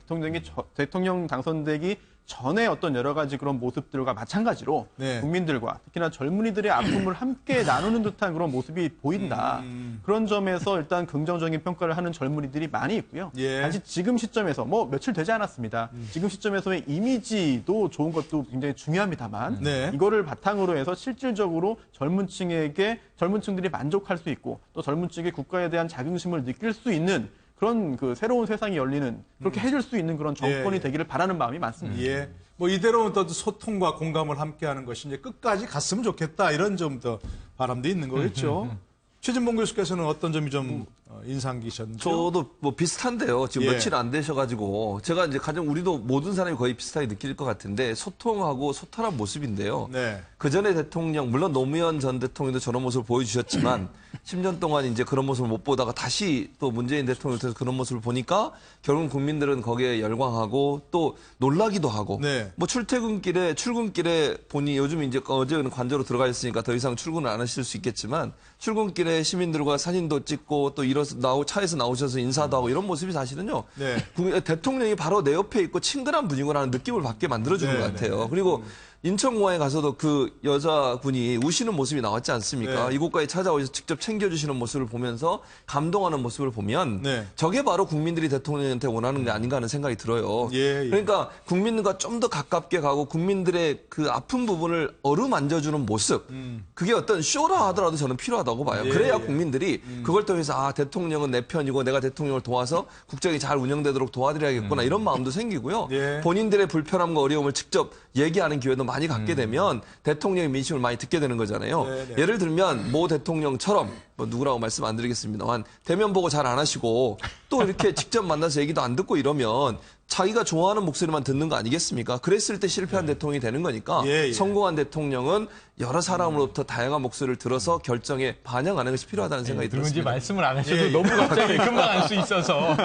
대통령 당선되기 전에 어떤 여러 가지 그런 모습들과 마찬가지로 네. 국민들과 특히나 젊은이들의 아픔을 함께 나누는 듯한 그런 모습이 보인다. 그런 점에서 일단 긍정적인 평가를 하는 젊은이들이 많이 있고요. 예. 단지 지금 시점에서 뭐 며칠 되지 않았습니다. 지금 시점에서의 이미지도 좋은 것도 굉장히 중요합니다만 네. 이거를 바탕으로 해서 실질적으로 젊은 층들이 만족할 수 있고 또 젊은 층이 국가에 대한 자긍심을 느낄 수 있는 그런 그 새로운 세상이 열리는 그렇게 해줄 수 있는 그런 정권이 예. 되기를 바라는 마음이 많습니다. 예. 뭐 이대로 또 소통과 공감을 함께하는 것이 이제 끝까지 갔으면 좋겠다 이런 좀 더 바람도 있는 거겠죠. 최진봉 교수께서는 어떤 점이 좀 인상 깊으셨는지? 저도 뭐 비슷한데요. 지금 예. 며칠 안 되셔가지고 제가 이제 가장 우리도 모든 사람이 거의 비슷하게 느낄 것 같은데 소통하고 소탈한 모습인데요. 네. 그 전에 대통령 물론 노무현 전 대통령도 저런 모습을 보여주셨지만 10년 동안 이제 그런 모습을 못 보다가 다시 또 문재인 대통령께서 그런 모습을 보니까 결국 국민들은 거기에 열광하고 또 놀라기도 하고 네. 뭐 출근길에 보니 요즘 이제 어제는 관저로 들어가 있으니까 더 이상 출근을 안 하실 수 있겠지만 출근길에 시민들과 사진도 찍고 또 일어서 차에서 나오셔서 인사도 하고 이런 모습이 사실은요. 네. 대통령이 바로 내 옆에 있고 친근한 분이구나라는 느낌을 받게 만들어주는 네, 것 같아요. 그리고 인천공항에 가서도 그 여자분이 우시는 모습이 나왔지 않습니까? 네. 이곳까지 찾아오셔서 직접 챙겨주시는 모습을 보면서 감동하는 모습을 보면 네. 저게 바로 국민들이 대통령한테 원하는 게 아닌가 하는 생각이 들어요. 예, 예. 그러니까 국민과 좀 더 가깝게 가고 국민들의 그 아픈 부분을 어루만져주는 모습 그게 어떤 쇼라 하더라도 저는 필요하다고 봐요. 예, 그래야 예. 국민들이 그걸 통해서 대통령은 내 편이고 내가 대통령을 도와서 국정이 잘 운영되도록 도와드려야겠구나 이런 마음도 생기고요. 예. 본인들의 불편함과 어려움을 직접 얘기하는 기회도 많이 갖게 되면 대통령의 민심을 많이 듣게 되는 거잖아요. 네네. 예를 들면 모 대통령처럼 뭐 누구라고 말씀 안 드리겠습니다만 대면 보고 잘 안 하시고 또 이렇게 직접 만나서 얘기도 안 듣고 이러면 자기가 좋아하는 목소리만 듣는 거 아니겠습니까? 그랬을 때 실패한 대통령이 되는 거니까 예. 성공한 대통령은 여러 사람으로부터 다양한 목소리를 들어서 결정에 반영하는 것이 필요하다는 생각이 그리고 이제 들었습니다. 말씀을 안 하셔도 예. 너무 갑자기 금방 알 수 있어서.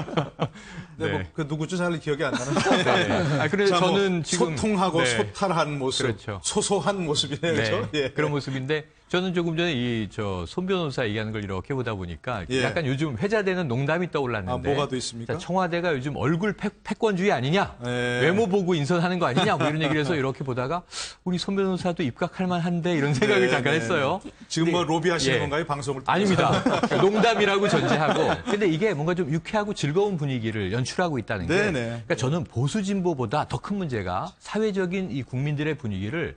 네, 네. 뭐그 누구죠? 잘 기억이 안 나는데. 아, 그래서 자, 뭐 저는 지금 소통하고 네. 소탈한 모습, 그렇죠. 소소한 모습이네요. 그렇죠? 예. 그런 모습인데 저는 조금 전에 손 변호사 얘기하는 걸 이렇게 보다 보니까 예. 약간 요즘 회자되는 농담이 떠올랐는데. 아, 뭐가 또 있습니까? 자, 청와대가 요즘 얼굴 패권주의 아니냐? 예. 외모 보고 인선하는 거 아니냐? 뭐 이런 얘기를 해서 이렇게 보다가 우리 손 변호사도 입각할 만한데 이런 생각을 네, 잠깐 네. 했어요. 지금 뭐 로비하시는 예. 건가요? 방송을 통해서? 아닙니다. 농담이라고 전제하고. 근데 이게 뭔가 좀 유쾌하고 즐거운 분위기를 연출하고 있다는 게. 네네. 그러니까 저는 보수 진보보다 더 큰 문제가 사회적인 이 국민들의 분위기를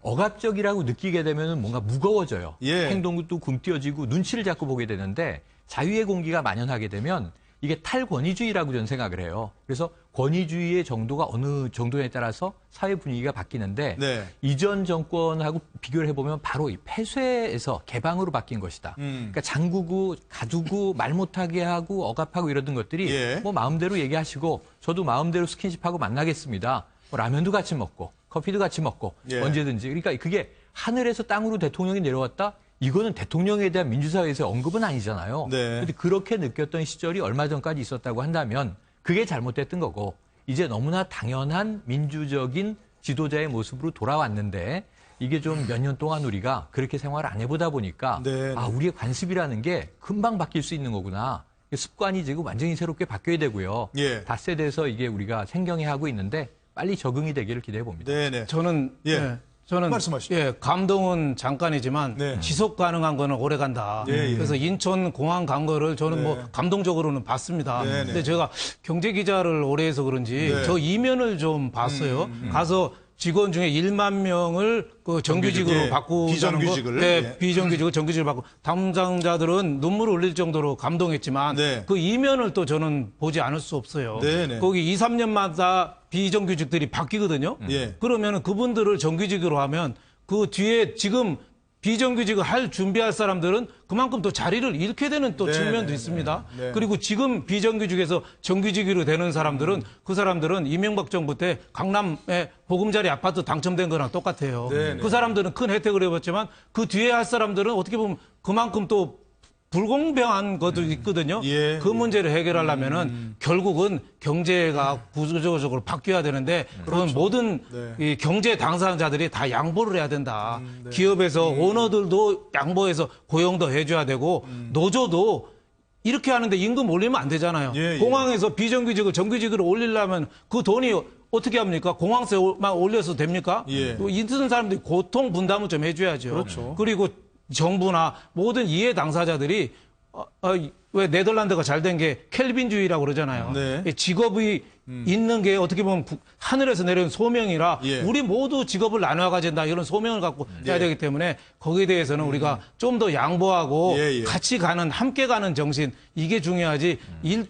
억압적이라고 느끼게 되면 뭔가 무거워져요. 예. 행동도 굼띄어지고 눈치를 자꾸 보게 되는데 자유의 공기가 만연하게 되면 이게 탈권위주의라고 저는 생각을 해요. 그래서 권위주의의 정도가 어느 정도에 따라서 사회 분위기가 바뀌는데 네. 이전 정권하고 비교를 해보면 바로 이 폐쇄에서 개방으로 바뀐 것이다. 그러니까 잠그고 가두고 말 못하게 하고 억압하고 이러던 것들이 예. 뭐 마음대로 얘기하시고 저도 마음대로 스킨십하고 만나겠습니다. 뭐 라면도 같이 먹고 커피도 같이 먹고 예. 언제든지. 그러니까 그게 하늘에서 땅으로 대통령이 내려왔다? 이거는 대통령에 대한 민주사회에서의 언급은 아니잖아요. 네. 그런데 그렇게 느꼈던 시절이 얼마 전까지 있었다고 한다면 그게 잘못됐던 거고 이제 너무나 당연한 민주적인 지도자의 모습으로 돌아왔는데 이게 좀 몇 년 동안 우리가 그렇게 생활을 안 해보다 보니까 네. 아 우리의 관습이라는 게 금방 바뀔 수 있는 거구나. 습관이 지금 완전히 새롭게 바뀌어야 되고요. 예. 닷새 돼서 이게 우리가 생경해 하고 있는데 빨리 적응이 되기를 기대해 봅니다. 네네. 저는 예. 저는 말씀하시죠. 감동은 잠깐이지만 네. 지속 가능한 거는 오래 간다. 예, 예. 그래서 인천 공항 간 거를 저는 네. 뭐 감동적으로는 봤습니다. 네, 네. 근데 제가 경제 기자를 오래 해서 그런지 네. 저 이면을 좀 봤어요. 가서 직원 중에 1만 명을 그 정규직으로 예. 바꾸자는 비정규직을. 거, 네, 예. 비정규직을 정규직으로 바꾸. 담당자들은 눈물을 흘릴 정도로 감동했지만 네. 그 이면을 또 저는 보지 않을 수 없어요. 네, 네. 거기 2, 3년마다 비정규직들이 바뀌거든요. 예. 그러면 그분들을 정규직으로 하면 그 뒤에 지금 비정규직을 할 준비할 사람들은 그만큼 또 자리를 잃게 되는 또 네, 측면도 네, 있습니다. 네, 네. 그리고 지금 비정규직에서 정규직으로 되는 사람들은 그 사람들은 이명박 정부 때 강남에 보금자리 아파트 당첨된 거랑 똑같아요. 네, 네. 그 사람들은 큰 혜택을 입었지만 그 뒤에 할 사람들은 어떻게 보면 그만큼 또 불공평한 것도 있거든요. 예. 그 문제를 해결하려면은 결국은 경제가 구조적으로 바뀌어야 되는데 그건 모든 네. 이 경제 당사자들이 다 양보를 해야 된다. 기업에서 오너들도 양보해서 고용도 해줘야 되고 노조도 이렇게 하는데 임금 올리면 안 되잖아요. 예, 예. 공항에서 비정규직을 정규직으로 올리려면 그 돈이 어떻게 합니까? 공항세만 올려서 됩니까? 예. 있는 사람들이 고통 분담을 좀 해줘야죠. 그렇죠. 그리고 정부나 모든 이해 당사자들이 왜 네덜란드가 잘 된 게 켈빈주의라고 그러잖아요. 네. 직업이 있는 게 어떻게 보면 하늘에서 내려온 소명이라 예. 우리 모두 직업을 나눠 가진다 이런 소명을 갖고 해야 예. 되기 때문에 거기에 대해서는 우리가 좀 더 양보하고 예, 예. 같이 가는 함께 가는 정신 이게 중요하지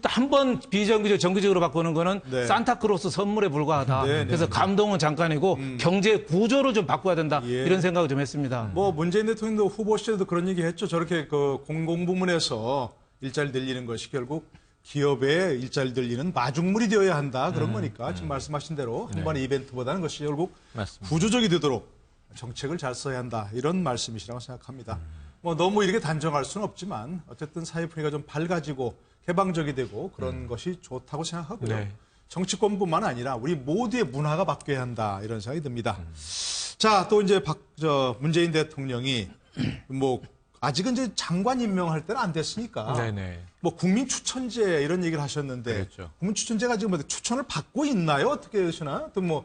한 번 비정규직 정규직으로 바꾸는 거는 네. 산타크로스 선물에 불과하다. 네, 네. 그래서 감동은 잠깐이고 경제 구조를 좀 바꿔야 된다. 예. 이런 생각을 좀 했습니다. 뭐 문재인 대통령도 후보 시절에도 그런 얘기 했죠. 저렇게 그 공공부문에서 일자리 늘리는 것이 결국 기업의 일자리 늘리는 마중물이 되어야 한다. 그런 거니까 지금 말씀하신 대로 한 번의 이벤트보다는 것이 결국 맞습니다. 구조적이 되도록 정책을 잘 써야 한다. 이런 말씀이시라고 생각합니다. 뭐 너무 이렇게 단정할 수는 없지만 어쨌든 사회 분위기가 좀 밝아지고 개방적이 되고 그런 것이 좋다고 생각하고요. 네. 정치권뿐만 아니라 우리 모두의 문화가 바뀌어야 한다. 이런 생각이 듭니다. 자, 또 이제 문재인 대통령이 뭐 아직은 이제 장관 임명할 때는 안 됐으니까. 네네. 뭐 국민 추천제 이런 얘기를 하셨는데 그렇죠. 국민 추천제가 지금 뭐 추천을 받고 있나요? 어떻게 하시나? 또 뭐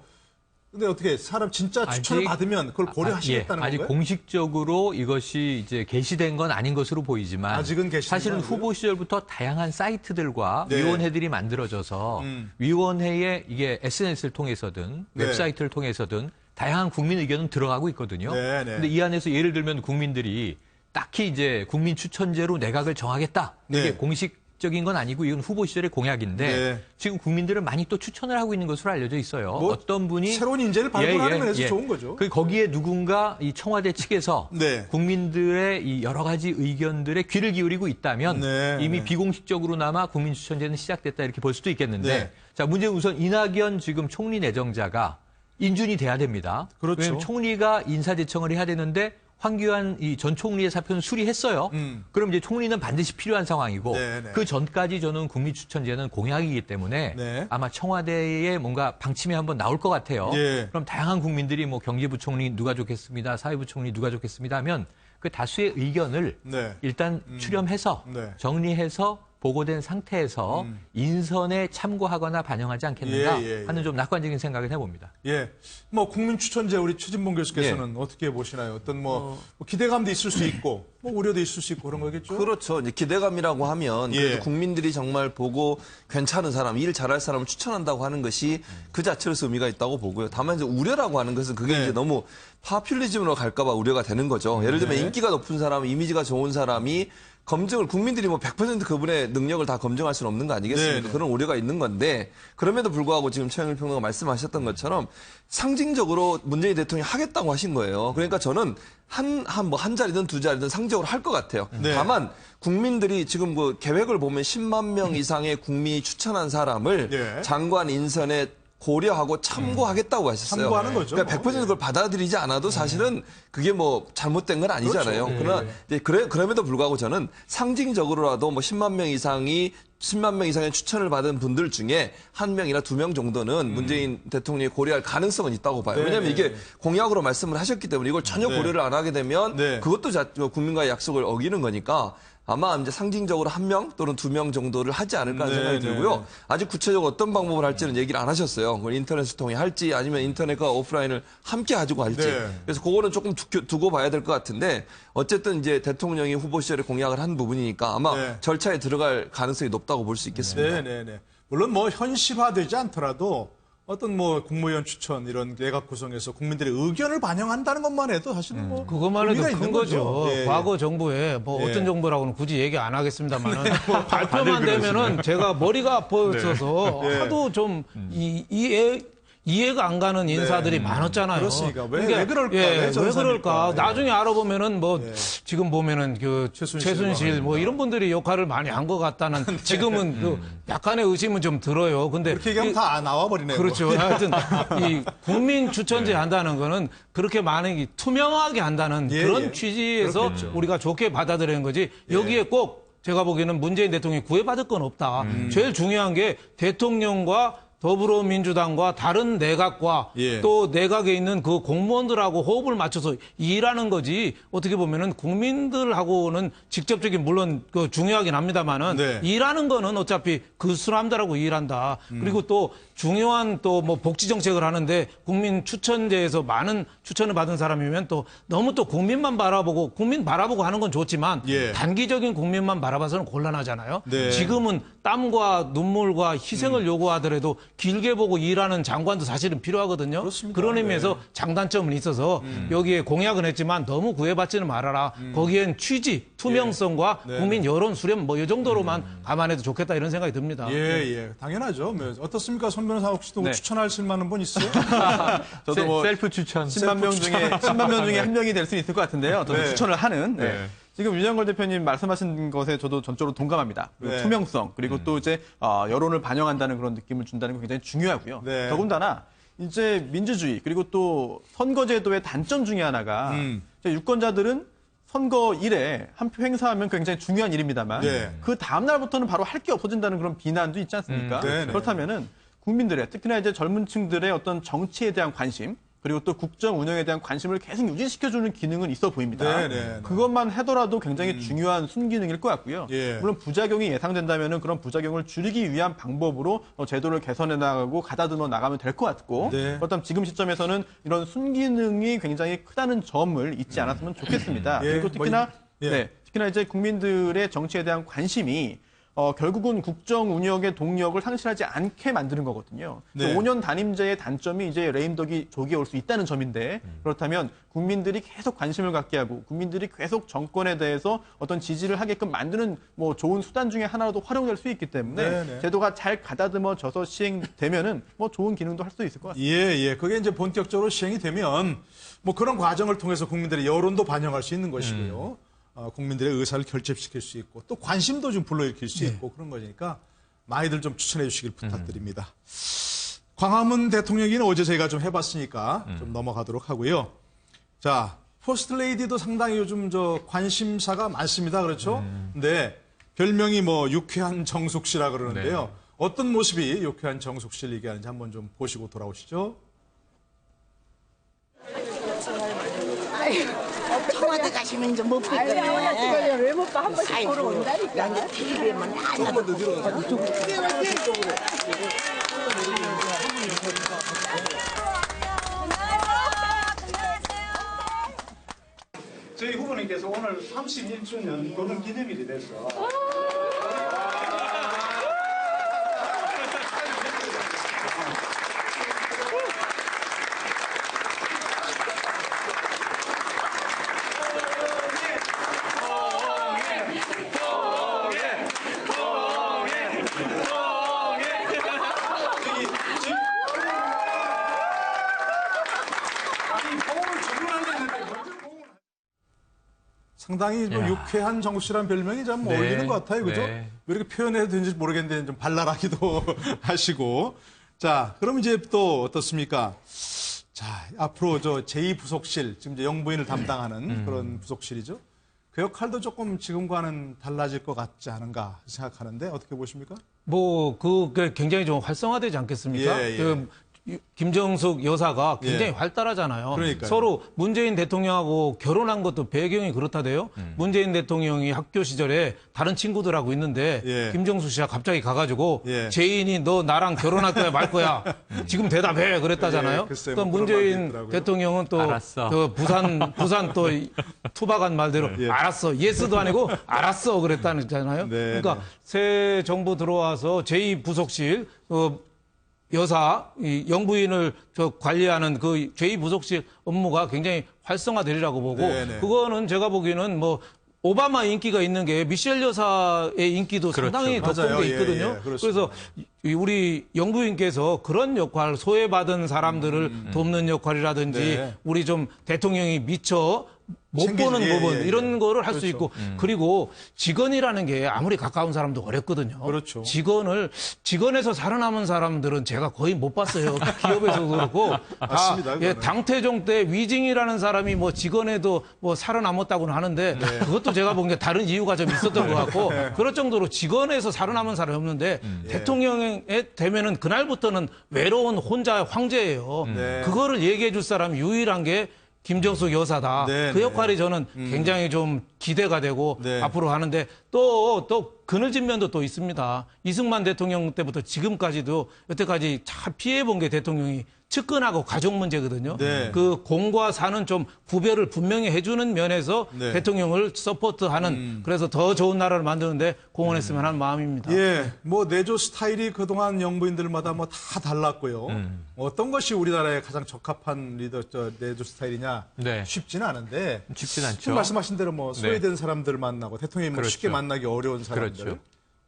근데 어떻게 사람 진짜 추천을 아직- 받으면 그걸 고려하시겠다는 아직 건가요? 공식적으로 이것이 이제 게시된 건 아닌 것으로 보이지만 아직은 게시된 사실은 건 아니고요? 후보 시절부터 다양한 사이트들과 네. 위원회들이 만들어져서 위원회에 이게 SNS를 통해서든 네. 웹사이트를 통해서든 다양한 국민 의견은 들어가고 있거든요. 네, 네. 근데 이 안에서 예를 들면 국민들이 딱히 이제 국민 추천제로 내각을 정하겠다. 이게 네. 공식 적인 건 아니고 이건 후보 시절의 공약인데 네. 지금 국민들은 많이 또 추천을 하고 있는 것으로 알려져 있어요. 뭐 어떤 분이 새로운 인재를 발굴하는 면에서 좋은 거죠. 거기에 누군가 이 청와대 측에서 네. 국민들의 이 여러 가지 의견들에 귀를 기울이고 있다면 네, 이미 네. 비공식적으로나마 국민 추천제는 시작됐다 이렇게 볼 수도 있겠는데 네. 자, 문제는 우선 이낙연 지금 총리 내정자가 인준이 돼야 됩니다. 그렇죠. 왜냐하면 총리가 인사대청을 해야 되는데 황교안 이 전 총리의 사표는 수리했어요. 그럼 이제 총리는 반드시 필요한 상황이고 네, 네. 그 전까지 저는 국민추천제는 공약이기 때문에 네. 아마 청와대에 뭔가 방침이 한번 나올 것 같아요. 예. 그럼 다양한 국민들이 뭐 경제부총리 누가 좋겠습니다, 사회부총리 누가 좋겠습니다 하면 그 다수의 의견을 네. 일단 수렴해서 네. 정리해서 보고된 상태에서 인선에 참고하거나 반영하지 않겠는가 예, 예, 예. 하는 좀 낙관적인 생각을 해봅니다. 예. 뭐 국민 추천제 우리 최진봉 교수께서는 어떻게 보시나요? 어떤 뭐 기대감도 있을 수 있고 뭐 우려도 있을 수 있고 그런 거겠죠? 그렇죠. 이제 기대감이라고 하면 예. 그래도 국민들이 정말 보고 괜찮은 사람, 일 잘할 사람을 추천한다고 하는 것이 그 자체로서 의미가 있다고 보고요. 다만 이제 우려라고 하는 것은 그게 네. 이제 너무 파퓰리즘으로 갈까봐 우려가 되는 거죠. 예를 들면 네. 인기가 높은 사람, 이미지가 좋은 사람이 검증을 국민들이 뭐 100% 그분의 능력을 다 검증할 수는 없는 거 아니겠습니까? 네, 네. 그런 우려가 있는 건데 그럼에도 불구하고 지금 최영일 평론가 말씀하셨던 것처럼 상징적으로 문재인 대통령이 하겠다고 하신 거예요. 그러니까 저는 한 자리든 두 자리든 상징적으로 할 것 같아요. 네. 다만 국민들이 지금 그 계획을 보면 10만 명 이상의 국민이 추천한 사람을 네. 장관 인선에 고려하고 참고하겠다고 하셨어요. 참고하는 거죠, 그러니까 뭐. 100% 그걸 받아들이지 않아도 사실은 그게 뭐 잘못된 건 아니잖아요. 그렇죠. 그러나 이제 그럼에도 불구하고 저는 상징적으로라도 뭐 10만 명 이상의 추천을 받은 분들 중에 한 명이나 두 명 정도는 문재인 대통령이 고려할 가능성은 있다고 봐요. 네, 왜냐하면 네, 이게 공약으로 말씀을 하셨기 때문에 이걸 전혀 네. 고려를 안 하게 되면 네. 그것도 국민과의 약속을 어기는 거니까 아마 이제 상징적으로 한 명 또는 두 명 정도를 하지 않을까 하는 네, 생각이 네. 들고요. 아직 구체적으로 어떤 방법을 할지는 얘기를 안 하셨어요. 그걸 인터넷을 통해 할지 아니면 인터넷과 오프라인을 함께 가지고 할지. 네. 그래서 그거는 조금 두고 봐야 될 것 같은데 어쨌든 이제 대통령이 후보 시절에 공약을 한 부분이니까 아마 네. 절차에 들어갈 가능성이 높다고 볼 수 있겠습니다. 네네네. 물론 뭐 현실화되지 않더라도 어떤 뭐 국무위원 추천 이런 내각 구성에서 국민들의 의견을 반영한다는 것만 해도 사실은 뭐 그것만 해도 의미가 큰 있는 거죠. 예, 예. 과거 정부에 뭐 예. 어떤 정부라고는 굳이 얘기 안 하겠습니다만 발표만 되면은 제가 머리가 아팠어서 네. 하도 좀 이해가 안 가는 인사들이 많았잖아요. 그렇습니까? 왜 그러니까, 그럴까? 예, 왜 왜 저런 그럴까? 사람일까? 나중에 알아보면은 뭐 지금 보면은 그 최순실 최순실 뭐 이런 분들이 역할을 많이 한 것 같다는 지금은 그 약간의 의심은 좀 들어요. 근데 그렇게 얘기하면 다 나와버리네요. 그렇죠. 하여튼 이 국민 추천제 한다는 거는 그렇게 많은 투명하게 한다는 예, 그런 예. 취지에서 그렇겠죠. 우리가 좋게 받아들이는 거지. 여기에 꼭 제가 보기에는 문재인 대통령이 구애받을 건 없다. 제일 중요한 게 대통령과 더불어민주당과 다른 내각과 예. 또 내각에 있는 그 공무원들하고 호흡을 맞춰서 일하는 거지. 어떻게 보면은 국민들하고는 직접적인 물론 그 중요하긴 합니다만은 네. 일하는 거는 어차피 그 사람들하고 일한다. 그리고 또 중요한 또 뭐 복지 정책을 하는데 국민 추천제에서 많은 추천을 받은 사람이면 또 너무 또 국민 바라보고 하는 건 좋지만 예. 단기적인 국민만 바라봐서는 곤란하잖아요. 네. 지금은 땀과 눈물과 희생을 요구하더라도 길게 보고 일하는 장관도 사실은 필요하거든요. 그렇습니다. 그런 의미에서 장단점은 있어서 여기에 공약은 했지만 너무 구애받지는 말아라. 거기엔 취지, 투명성과 네. 국민 여론 수렴 뭐 이 정도로만 감안해도 좋겠다 이런 생각이 듭니다. 예. 당연하죠. 뭐 어떻습니까? 손 변호사 혹시 네. 추천하실 만한 분 있어요? 저도 뭐 셀프 추천. 10만 명 중에 한 명이 될 수 있을 것 같은데요. 저도 네. 추천을 하는. 네. 네. 지금 윤영걸 대표님 말씀하신 것에 저도 전적으로 동감합니다. 그리고 네. 투명성 그리고 또 이제 여론을 반영한다는 그런 느낌을 준다는 건 굉장히 중요하고요. 네. 더군다나 이제 민주주의 그리고 또 선거제도의 단점 중에 하나가 이제 유권자들은 선거 일에 한 표 행사하면 굉장히 중요한 일입니다만 네. 그 다음 날부터는 바로 할 게 없어진다는 그런 비난도 있지 않습니까? 네, 네. 그렇다면은 국민들의 특히나 이제 젊은 층들의 어떤 정치에 대한 관심 그리고 또 국정 운영에 대한 관심을 계속 유지시켜주는 기능은 있어 보입니다. 네. 그것만 하더라도 굉장히 중요한 순기능일 것 같고요. 예. 물론 부작용이 예상된다면 그런 부작용을 줄이기 위한 방법으로 제도를 개선해 나가고 가다듬어 나가면 될 것 같고 네. 그렇다면 지금 시점에서는 이런 순기능이 굉장히 크다는 점을 잊지 않았으면 좋겠습니다. 예. 그리고 특히나 예. 네, 특히나 이제 국민들의 정치에 대한 관심이 결국은 국정 운영의 동력을 상실하지 않게 만드는 거거든요. 네. 5년 단임제의 단점이 이제 레임덕이 조기에 올 수 있다는 점인데 그렇다면 국민들이 계속 관심을 갖게 하고 국민들이 계속 정권에 대해서 어떤 지지를 하게끔 만드는 뭐 좋은 수단 중에 하나로도 활용될 수 있기 때문에 네네. 제도가 잘 가다듬어져서 시행되면은 뭐 좋은 기능도 할 수 있을 것 같습니다. 예. 그게 이제 본격적으로 시행이 되면 뭐 그런 과정을 통해서 국민들의 여론도 반영할 수 있는 것이고요. 국민들의 의사를 결집시킬 수 있고 또 관심도 좀 불러일으킬 수 있고 그런 거니까 많이들 좀 추천해 주시길 부탁드립니다. 광화문 대통령기는 어제 저희가 좀 해봤으니까 좀 넘어가도록 하고요. 자, 퍼스트 레이디도 상당히 요즘 저 관심사가 많습니다. 그렇죠? 근데 별명이 뭐 유쾌한 정숙 씨라 그러는데요. 네. 어떤 모습이 유쾌한 정숙 씨를 얘기하는지 한번 좀 보시고 돌아오시죠. 청와대 가시면 이제 못 볼 거예요. 왜 못 봐? 한 번씩 보러 온다니까. 나 이제 TV에만 한번 더 들어가서. 저희 후보님께서 오늘 31주년 도는 기념일이 돼서 상당히 뭐 유쾌한 정국 씨라는 별명이 좀 어울리는 것 같아요. 그죠? 네. 왜 이렇게 표현해도 되는지 모르겠는데 좀 발랄하기도 하시고. 자, 그럼 이제 또 어떻습니까? 자, 앞으로 저 제2부속실, 지금 이제 영부인을 담당하는 그런 부속실이죠. 그 역할도 조금 지금과는 달라질 것 같지 않은가 생각하는데 어떻게 보십니까? 뭐, 그게 굉장히 좀 활성화되지 않겠습니까? 예. 그 김정숙 여사가 굉장히 예. 활달하잖아요. 그러니까요. 서로 문재인 대통령하고 결혼한 것도 배경이 그렇다대요. 문재인 대통령이 학교 시절에 다른 친구들하고 있는데 예. 김정숙 씨가 갑자기 가가지고 예. 재인이 너 나랑 결혼할 거야 말 거야. 지금 대답해 그랬다잖아요. 예, 글쎄 또 뭐 그런 말도 문재인 있더라고요. 대통령은 또 알았어. 그 부산 또 투박한 말대로 예. 알았어. 예스도 아니고 알았어 그랬다잖아요. 네, 그러니까 새 정부 들어와서 제2부속실 여사 이 영부인을 관리하는 그 제2부속실 업무가 굉장히 활성화되리라고 보고 네네. 그거는 제가 보기에는 뭐 오바마 인기가 있는 게 미셸 여사의 인기도 그렇죠. 상당히 맞아요. 덕분에 있거든요. 예, 그렇습니다. 그래서 우리 영부인께서 그런 역할, 소외받은 사람들을 돕는 역할이라든지 네. 우리 좀 대통령이 미처 못 챙기지, 보는 예, 부분 예, 예. 이런 거를 할 수 그렇죠. 있고 그리고 직원이라는 게 아무리 가까운 사람도 어렵거든요. 그렇죠. 직원에서 살아남은 사람들은 제가 거의 못 봤어요. 기업에서도 그렇고 맞습니다, 예, 그거는. 당태종 때 위징이라는 사람이 뭐 직원에도 뭐 살아남았다고는 하는데 네. 그것도 제가 본 게 다른 이유가 좀 있었던 것 같고 그럴 정도로 직원에서 살아남은 사람이 없는데 대통령에 되면은 그날부터는 외로운 혼자 황제예요. 네. 그거를 얘기해 줄 사람이 유일한 게 김정숙 여사다. 네, 그 네. 역할이 저는 굉장히 좀 기대가 되고 네. 앞으로 하는데 또 그늘진 면도 또 있습니다. 이승만 대통령 때부터 지금까지도 여태까지 잘 피해본 게 대통령이 측근하고 가족 문제거든요. 네. 그 공과 사는 좀 구별을 분명히 해주는 면에서 네. 대통령을 서포트하는 그래서 더 좋은 나라를 만드는데 공헌했으면 하는 마음입니다. 예, 뭐 내조 스타일이 그동안 영부인들마다 뭐 다 달랐고요. 어떤 것이 우리나라에 가장 적합한 내조 스타일이냐 네. 쉽지는 않은데 쉽진 않죠. 지금 말씀하신 대로 뭐 소외된 사람들을 만나고 대통령이 뭐 그렇죠. 쉽게 만나기 어려운 사람들 그렇죠.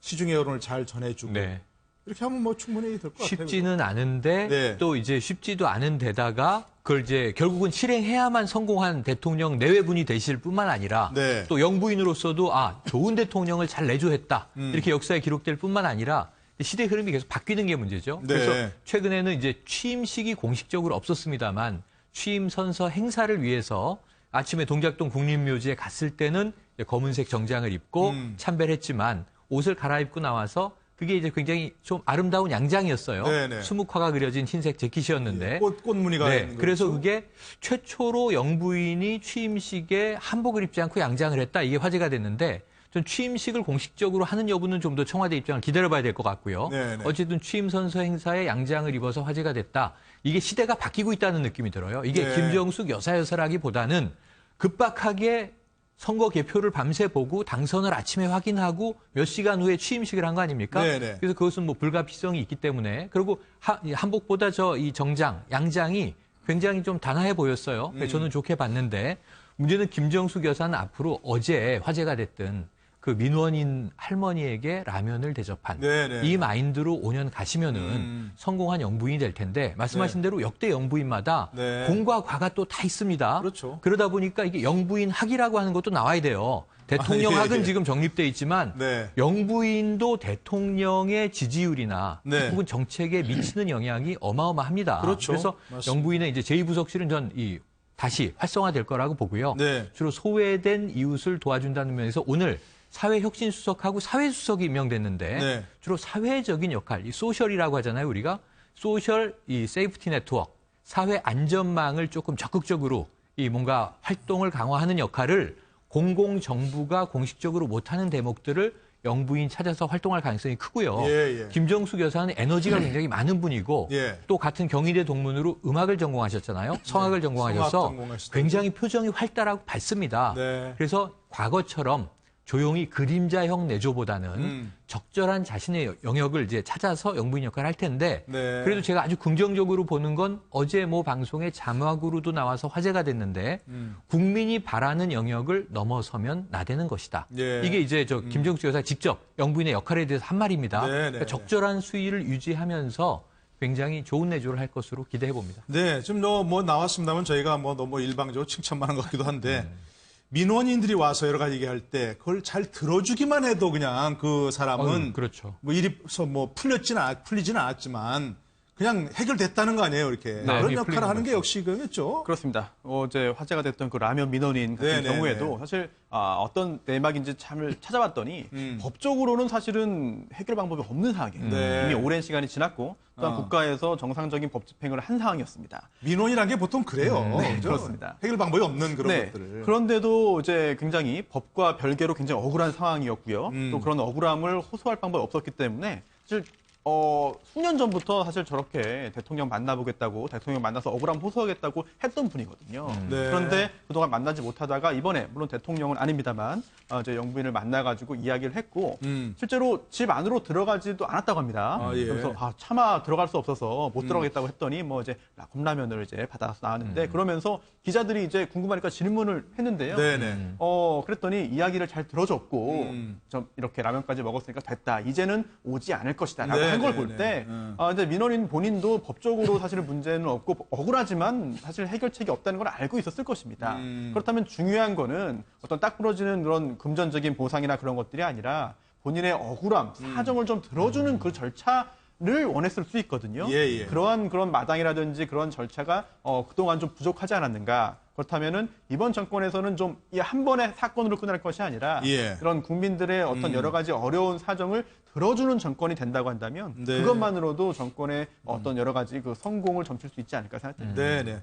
시중의 여론을 잘 전해주고 네. 이렇게 하면 뭐 충분히 될 것 같아요. 쉽지는 않은데 네. 또 이제 쉽지도 않은 데다가 그걸 이제 결국은 실행해야만 성공한 대통령 내외분이 되실 뿐만 아니라 네. 또 영부인으로서도 좋은 대통령을 잘 내조했다. 이렇게 역사에 기록될 뿐만 아니라 시대 흐름이 계속 바뀌는 게 문제죠. 네. 그래서 최근에는 이제 취임식이 공식적으로 없었습니다만 취임 선서 행사를 위해서 아침에 동작동 국립묘지에 갔을 때는 검은색 정장을 입고 참배를 했지만 옷을 갈아입고 나와서 그게 이제 굉장히 좀 아름다운 양장이었어요. 네네. 수묵화가 그려진 흰색 재킷이었는데. 꽃무늬가 네, 있는 그래서 거죠. 그게 최초로 영부인이 취임식에 한복을 입지 않고 양장을 했다. 이게 화제가 됐는데 전 취임식을 공식적으로 하는 여부는 좀 더 청와대 입장을 기다려봐야 될 것 같고요. 네네. 어쨌든 취임 선서 행사에 양장을 입어서 화제가 됐다. 이게 시대가 바뀌고 있다는 느낌이 들어요. 이게 네. 김정숙 여사라기보다는 급박하게 선거 개표를 밤새 보고 당선을 아침에 확인하고 몇 시간 후에 취임식을 한 거 아닙니까? 네네. 그래서 그것은 뭐 불가피성이 있기 때문에 그리고 한복보다 이 정장, 양장이 굉장히 좀 단아해 보였어요. 그래서 저는 좋게 봤는데 문제는 김정숙 여사는 앞으로 어제 화제가 됐던 그 민원인 할머니에게 라면을 대접한 네네. 이 마인드로 5년 가시면은 성공한 영부인이 될 텐데 말씀하신 대로 역대 영부인마다 네. 공과 과가 또 다 있습니다. 그렇죠. 그러다 보니까 이게 영부인 학이라고 하는 것도 나와야 돼요. 대통령 예, 학은 예. 지금 정립돼 있지만 네. 영부인도 대통령의 지지율이나 네. 혹은 정책에 미치는 영향이 어마어마합니다. 그렇죠. 그래서 맞습니다. 영부인의 이제 제2부속실은 전 다시 활성화될 거라고 보고요. 네. 주로 소외된 이웃을 도와준다는 면에서 오늘 사회혁신수석하고 사회수석이 임명됐는데 네. 주로 사회적인 역할, 이 소셜이라고 하잖아요, 우리가. 소셜, 이 세이프티 네트워크, 사회 안전망을 조금 적극적으로 뭔가 활동을 강화하는 역할을 공공정부가 공식적으로 못하는 대목들을 영부인 찾아서 활동할 가능성이 크고요. 예, 예. 김정숙 여사는 에너지가 굉장히 많은 분이고 예. 또 같은 경희대 동문으로 음악을 전공하셨잖아요. 성악을 전공하셔서 성악 전공하시더라고요. 굉장히 표정이 활달하고 밝습니다. 네. 그래서 과거처럼 조용히 그림자형 내조보다는 적절한 자신의 영역을 이제 찾아서 영부인 역할을 할 텐데 네. 그래도 제가 아주 긍정적으로 보는 건 어제 뭐 방송에 자막으로도 나와서 화제가 됐는데 국민이 바라는 영역을 넘어서면 나대는 것이다. 예. 이게 이제 김정숙 여사 직접 영부인의 역할에 대해서 한 말입니다. 네, 네. 그러니까 적절한 수위를 유지하면서 굉장히 좋은 내조를 할 것으로 기대해 봅니다. 네, 지금 뭐 나왔습니다만 저희가 뭐 너무 일방적으로 칭찬만 한 것 같기도 한데 민원인들이 와서 여러 가지 얘기할 때 그걸 잘 들어주기만 해도 그냥 그 사람은 그렇죠. 뭐 일이서 뭐 풀리지는 않았지만 그냥 해결됐다는 거 아니에요, 이렇게. 그런 풀리는 역할을 하는 게 거죠. 역시 그겠죠. 그렇습니다. 어제 화제가 됐던 그 라면 민원인 같은 네네네. 경우에도 사실 어떤 내막인지 참을 찾아봤더니 법적으로는 사실은 해결 방법이 없는 상황이에요. 네. 이미 오랜 시간이 지났고 또한 국가에서 정상적인 법 집행을 한 상황이었습니다. 민원이란 게 보통 그래요. 네, 그죠? 그렇습니다. 해결 방법이 없는 그런 네. 것들을. 그런데도 이제 굉장히 법과 별개로 굉장히 억울한 상황이었고요. 또 그런 억울함을 호소할 방법이 없었기 때문에 사실 수년 전부터 사실 저렇게 대통령 만나보겠다고 대통령 만나서 억울함 호소하겠다고 했던 분이거든요. 네. 그런데 그동안 만나지 못하다가 이번에 물론 대통령은 아닙니다만 이제 영부인을 만나가지고 이야기를 했고 실제로 집 안으로 들어가지도 않았다고 합니다. 아, 예. 그래서 차마 들어갈 수 없어서 못 들어가겠다고 했더니 뭐 이제 컵라면을 이제 받아서 나왔는데 그러면서 기자들이 이제 궁금하니까 질문을 했는데요. 네네. 그랬더니 이야기를 잘 들어줬고 좀 이렇게 라면까지 먹었으니까 됐다. 이제는 오지 않을 것이다라고 네, 한 걸 네, 볼 네. 때 근데 민원인 본인도 법적으로 사실은 문제는 없고 억울하지만 사실 해결책이 없다는 걸 알고 있었을 것입니다. 그렇다면 중요한 거는 어떤 딱 부러지는 그런 금전적인 보상이나 그런 것들이 아니라 본인의 억울함, 사정을 좀 들어주는 그 절차를 원했을 수 있거든요. 예, 예. 그러한 그런 마당이라든지 그런 절차가 그동안 좀 부족하지 않았는가. 그렇다면은 이번 정권에서는 좀 이 한 번의 사건으로 끝날 것이 아니라 예. 그런 국민들의 어떤 여러 가지 어려운 사정을 들어주는 정권이 된다고 한다면 네. 그것만으로도 정권의 어떤 여러 가지 그 성공을 점칠 수 있지 않을까 생각됩니다. 네네.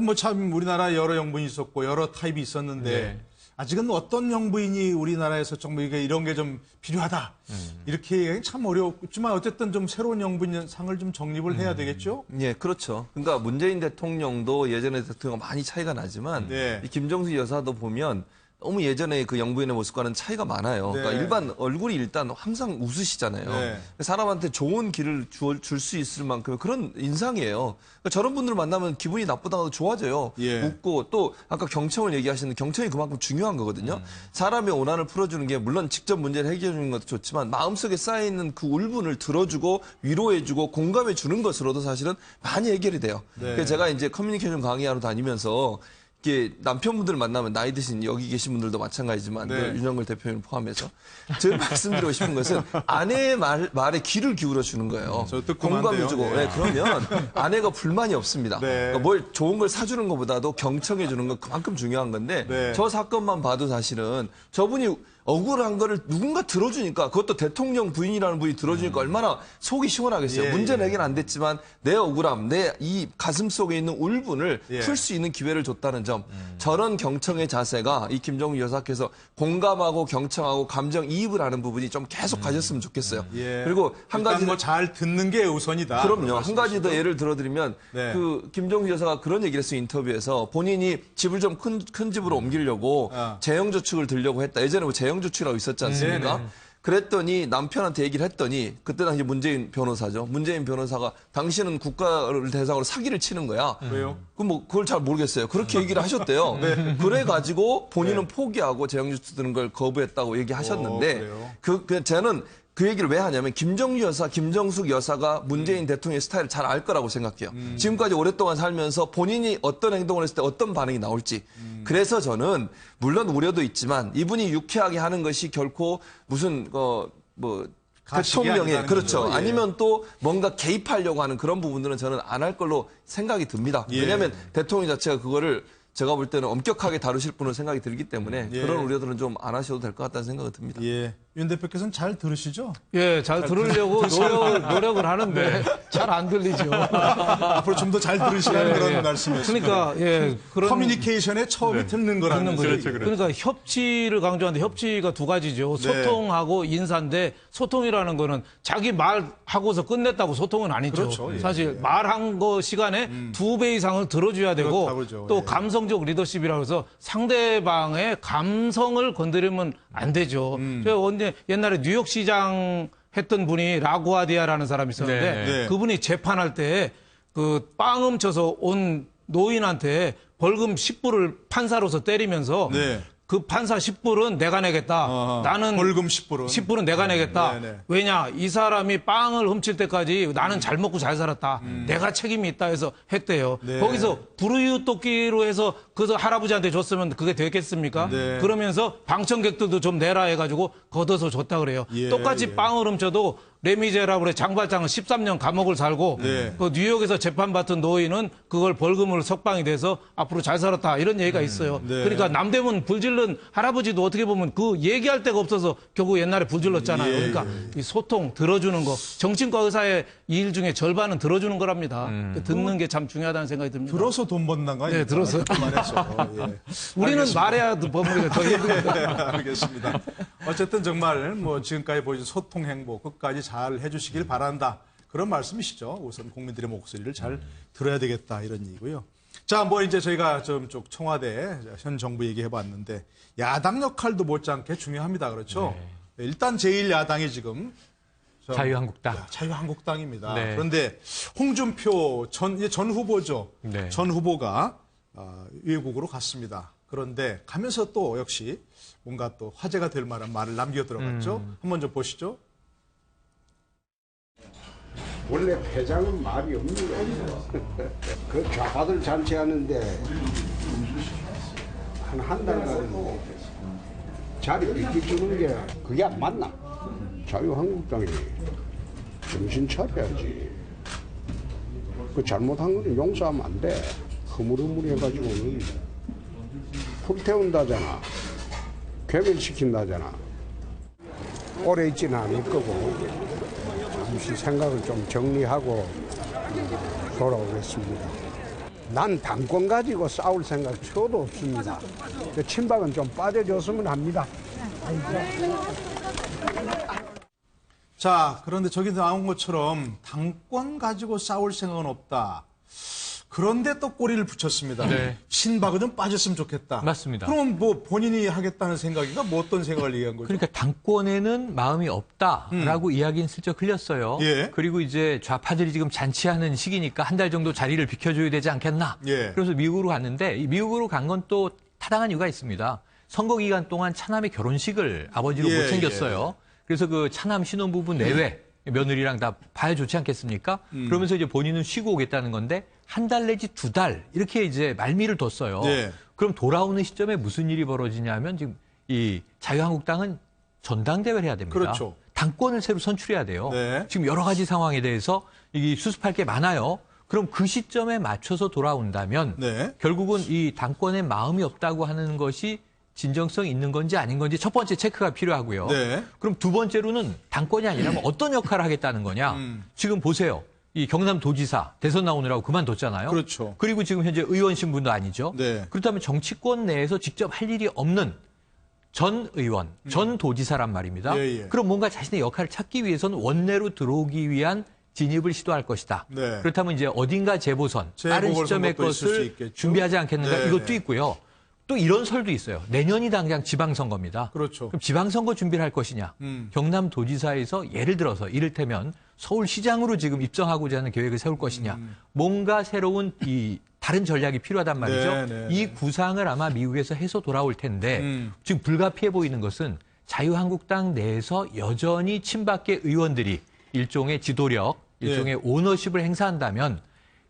뭐 참 우리나라 여러 영부인이 있었고 여러 타입이 있었는데 네. 아직은 어떤 영부인이 우리나라에서 정말 이런 게 좀 필요하다. 이렇게 참 어렵지만 어쨌든 좀 새로운 영부인 상을 좀 정립을 해야 되겠죠? 예, 그렇죠. 그러니까 문재인 대통령도 예전에 대통령과 많이 차이가 나지만 네. 이 김정숙 여사도 보면 너무 예전에 그 영부인의 모습과는 차이가 많아요. 네. 그러니까 일반 얼굴이 일단 항상 웃으시잖아요. 네. 사람한테 좋은 길을 줄 수 있을 만큼 그런 인상이에요. 그러니까 저런 분들을 만나면 기분이 나쁘다가도 좋아져요. 예. 웃고 또 아까 경청을 얘기하시는데 경청이 그만큼 중요한 거거든요. 사람의 오난을 풀어주는 게 물론 직접 문제를 해결해 주는 것도 좋지만 마음속에 쌓여있는 그 울분을 들어주고 위로해주고 공감해주는 것으로도 사실은 많이 해결이 돼요. 네. 그래서 제가 이제 커뮤니케이션 강의하러 다니면서 이게 남편분들 만나면 나이 드신 여기 계신 분들도 마찬가지지만 네. 그 윤영걸 대표님 포함해서 제가 말씀드리고 싶은 것은 아내의 말에 귀를 기울여 주는 거예요. 저 듣고 공감해주고 만데요. 네. 그러면 아내가 불만이 없습니다. 네. 그러니까 뭘 좋은 걸 사주는 것보다도 경청해 주는 건 그만큼 중요한 건데 네. 저 사건만 봐도 사실은 저분이 억울한 거를 누군가 들어주니까 그것도 대통령 부인이라는 분이 들어주니까 얼마나 속이 시원하겠어요. 예, 문제는 예. 해결 안 됐지만 내 억울함, 내 이 가슴 속에 있는 울분을 예. 풀 수 있는 기회를 줬다는 점 점. 저런 경청의 자세가 이 김정우 여사께서 공감하고 경청하고 감정이입을 하는 부분이 좀 계속 가졌으면 좋겠어요. 예. 그리고 한 가지 뭐잘 듣는 게 우선이다. 그럼요. 한 가지 더 예를 들어드리면 네. 그 김정우 여사가 그런 얘기를 했어요. 인터뷰에서 본인이 집을 좀 큰 집으로 옮기려고 재형저축을 들려고 했다. 예전에 뭐 재형저축이라고 있었지 않습니까? 그랬더니 남편한테 얘기를 했더니 그때 당시 문재인 변호사죠. 문재인 변호사가 당신은 국가를 대상으로 사기를 치는 거야. 왜요? 그걸 잘 모르겠어요. 그렇게 얘기를 하셨대요. 그래가지고 본인은 포기하고 재형저축 드는 걸 거부했다고 얘기하셨는데 그래요? 저는 그 얘기를 왜 하냐면 김정주 여사, 김정숙 여사가 문재인 대통령의 스타일을 잘 알 거라고 생각해요. 지금까지 오랫동안 살면서 본인이 어떤 행동을 했을 때 어떤 반응이 나올지. 그래서 저는 물론 우려도 있지만 이분이 유쾌하게 하는 것이 결코 무슨 대통령의 그렇죠. 거죠. 예. 아니면 또 뭔가 개입하려고 하는 그런 부분들은 저는 안 할 걸로 생각이 듭니다. 예. 왜냐하면 대통령 자체가 그거를 제가 볼 때는 엄격하게 다루실 분으로 생각이 들기 때문에 예. 그런 우려들은 좀 안 하셔도 될 것 같다는 생각이 듭니다. 예. 윤 대표께서는 잘 들으시죠? 예, 잘 들으려고 노력을 하는데 잘 안 들리죠. 앞으로 좀 더 잘 들으시라는 예, 그런 예. 말씀이었습니다. 그러니까 예, 그런 커뮤니케이션의 처음이 듣는 거라는 거죠. 그러니까 협치를 강조하는데 협치가 두 가지죠. 소통하고 인사인데 소통이라는 거는 자기 말하고서 끝냈다고 소통은 아니죠. 그렇죠. 예. 사실 말한 거 시간에 2배 이상을 들어줘야 되고 그렇다고죠. 또 예. 감성적 리더십이라고 해서 상대방의 감성을 건드리면 안 되죠. 제가 언제 옛날에 뉴욕시장 했던 분이 라구아디아라는 사람이 있었는데 네. 그분이 재판할 때 그 빵 훔쳐서 온 노인한테 벌금 10불을 판사로서 때리면서 네. 그 판사 10불은 내가 내겠다. 나는 벌금 10불은. 10불은 내가 내겠다. 네. 왜냐? 이 사람이 빵을 훔칠 때까지 나는 잘 먹고 잘 살았다. 내가 책임이 있다 해서 했대요. 네. 거기서 불우유토끼로 해서 그 할아버지한테 줬으면 그게 되겠습니까? 네. 그러면서 방청객들도 좀 내라 해가지고 걷어서 줬다 그래요. 예, 똑같이 예. 빵을 훔쳐도 레미제라블의 장발장은 13년 감옥을 살고 네. 그 뉴욕에서 재판받은 노인은 그걸 벌금으로 석방이 돼서 앞으로 잘 살았다 이런 얘기가 있어요. 네. 그러니까 남대문 불질른 할아버지도 어떻게 보면 그 얘기할 데가 없어서 결국 옛날에 불질렀잖아요. 예, 그러니까 이 소통 들어주는 거 정치인과 의사의 일 중에 절반은 들어주는 거랍니다. 듣는 게 참 중요하다는 생각이 듭니다. 들어서 돈 번다는 거 아닙니까? 네, 들어서. 말해서. 예. 우리는 말해야 법무리가 더 힘듭니다. 네, 알겠습니다. 어쨌든 정말 뭐 지금까지 보여준 소통 행보 끝까지 잘 해주시길 바란다. 그런 말씀이시죠. 우선 국민들의 목소리를 잘 들어야 되겠다 이런 얘기고요. 자, 뭐 이제 저희가 좀 쭉 청와대 현 정부 얘기해봤는데 야당 역할도 못지않게 중요합니다. 그렇죠? 네, 일단 제1야당이 지금 자유한국당. 자유한국당입니다. 네. 그런데 홍준표 전 후보죠. 네. 전 후보가 외국으로 갔습니다. 그런데 가면서 또 역시 뭔가 또 화제가 될 만한 말을 남겨 들어갔죠. 한번 좀 보시죠. 원래 회장은 말이 없는 거예요. 그 좌파들 잔치하는데 한 달간 자리 비켜주는 게 그게 안 맞나? 자유한국당이 정신 차려야지. 그 잘못한 거는 용서하면 안 돼. 흐물흐물해가지고는 불태운다잖아. 괴멸시킨다잖아. 오래 있지는 않을 거고 잠시 생각을 좀 정리하고 돌아오겠습니다. 난 당권 가지고 싸울 생각 처도 없습니다. 그 친박은 좀 빠져줬으면 합니다. 자, 그런데 저기 나온 것처럼 당권 가지고 싸울 생각은 없다. 그런데 또 꼬리를 붙였습니다. 네. 친박은 좀 빠졌으면 좋겠다. 맞습니다. 그럼 뭐 본인이 하겠다는 생각인가? 뭐 어떤 생각을 얘기한 거죠? 그러니까 당권에는 마음이 없다라고 이야기는 슬쩍 흘렸어요. 예. 그리고 이제 좌파들이 지금 잔치하는 시기니까 한 달 정도 자리를 비켜줘야 되지 않겠나. 예. 그래서 미국으로 갔는데 이 미국으로 간 건 또 타당한 이유가 있습니다. 선거 기간 동안 차남의 결혼식을 아버지로 예, 못 챙겼어요. 그래서 그 차남 신혼부부 내외 며느리랑 다 봐야 좋지 않겠습니까? 그러면서 이제 본인은 쉬고 오겠다는 건데 한 달 내지 2달 이렇게 이제 말미를 뒀어요. 네. 그럼 돌아오는 시점에 무슨 일이 벌어지냐면 지금 이 자유한국당은 전당대회를 해야 됩니다. 그렇죠. 당권을 새로 선출해야 돼요. 네. 지금 여러 가지 상황에 대해서 이게 수습할 게 많아요. 그럼 그 시점에 맞춰서 돌아온다면 네. 결국은 이 당권에 마음이 없다고 하는 것이 진정성 있는 건지 아닌 건지 첫 번째 체크가 필요하고요. 네. 그럼 두 번째로는 당권이 아니라면 어떤 역할을 하겠다는 거냐. 지금 보세요. 이 경남도지사 대선 나오느라고 그만뒀잖아요. 그렇죠. 그리고 지금 현재 의원 신분도 아니죠. 네. 그렇다면 정치권 내에서 직접 할 일이 없는 전 의원, 전 도지사란 말입니다. 예, 예. 그럼 뭔가 자신의 역할을 찾기 위해서는 원내로 들어오기 위한 진입을 시도할 것이다. 네. 그렇다면 이제 어딘가 재보선, 빠른 시점의 재보궐선거도 있을 수 것을 있겠죠. 준비하지 않겠는가 네, 이것도 네. 있고요. 또 이런 설도 있어요. 내년이 당장 지방선거입니다. 그렇죠. 그럼 지방선거 준비를 할 것이냐. 경남도지사에서 예를 들어서 이를테면 서울시장으로 지금 입성하고자 하는 계획을 세울 것이냐. 뭔가 새로운 이 다른 전략이 필요하단 말이죠. 네, 네, 이 구상을 아마 미국에서 해서 돌아올 텐데 지금 불가피해 보이는 것은 자유한국당 내에서 여전히 친박계 의원들이 일종의 지도력, 일종의 오너십을 행사한다면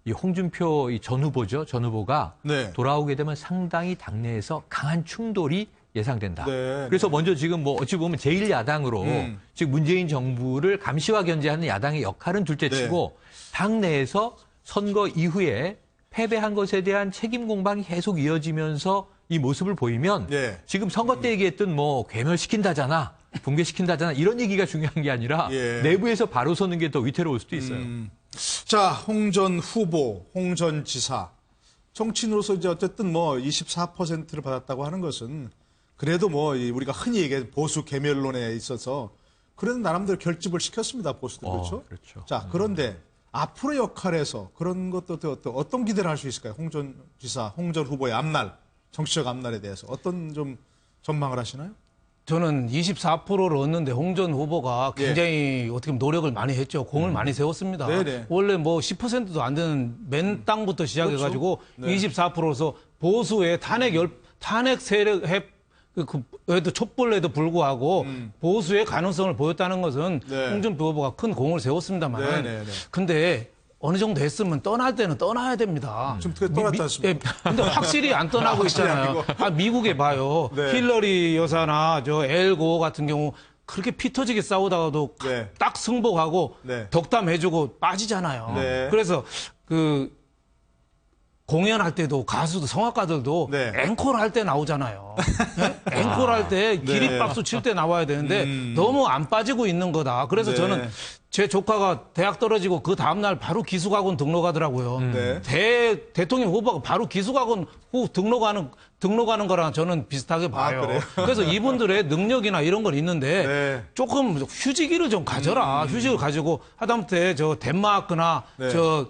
이 홍준표 전 후보죠. 전 후보가 네. 돌아오게 되면 상당히 당내에서 강한 충돌이 예상된다. 네, 그래서 먼저 지금 뭐 어찌 보면 제1야당으로 지금 문재인 정부를 감시와 견제하는 야당의 역할은 둘째치고 당내에서 선거 이후에 패배한 것에 대한 책임 공방이 계속 이어지면서 이 모습을 보이면 네. 지금 선거 때 얘기했던 뭐 괴멸시킨다잖아. 붕괴시킨다잖아. 이런 얘기가 중요한 게 아니라 예. 내부에서 바로 서는 게 더 위태로울 수도 있어요. 자, 홍 전 후보, 홍 전 지사. 정치인으로서 이제 어쨌든 뭐 24%를 받았다고 하는 것은 그래도 뭐 우리가 흔히 얘기하는 보수 계멸론에 있어서 그런 나름대로 결집을 시켰습니다. 보수들. 그렇죠? 그렇죠. 자, 그런데 앞으로의 역할에서 그런 것도 어떤 기대를 할 수 있을까요? 홍 전 지사, 홍 전 후보의 앞날, 정치적 앞날에 대해서 어떤 좀 전망을 하시나요? 저는 24%를 얻는데 홍 전 후보가 굉장히 어떻게 보면 노력을 많이 했죠. 공을 많이 세웠습니다. 네네. 원래 뭐 10%도 안 되는 맨 땅부터 시작해가지고 그렇죠. 24%로서 보수의 탄핵 세력에도 촛불에도 불구하고 보수의 가능성을 보였다는 것은 네. 홍 전 후보가 큰 공을 세웠습니다만. 네네네. 근데 어느 정도 했으면 떠날 때는 떠나야 됩니다. 좀 어떻게 떠났지 않습니까? 근데 확실히 안 떠나고 있잖아요. 미국에 봐요. 네. 힐러리 여사나 저 엘고 같은 경우 그렇게 피 터지게 싸우다가도 네. 딱 승복하고 네. 덕담해주고 빠지잖아요. 네. 그래서 공연할 때도 가수도 성악가들도 네. 앵콜 할 때 나오잖아요. 네? 앵콜 할 때 기립박수 칠 때 나와야 되는데 너무 안 빠지고 있는 거다. 그래서 네. 저는 제 조카가 대학 떨어지고 그 다음날 바로 기숙학원 등록하더라고요. 네. 대통령 후보가 바로 기숙학원 등록하는 거랑 저는 비슷하게 봐요. 그래요? 그래서 이분들의 능력이나 이런 건 있는데 네. 조금 휴지기를 좀 가져라. 휴식을 가지고 하다못해 저 덴마크나 네. 저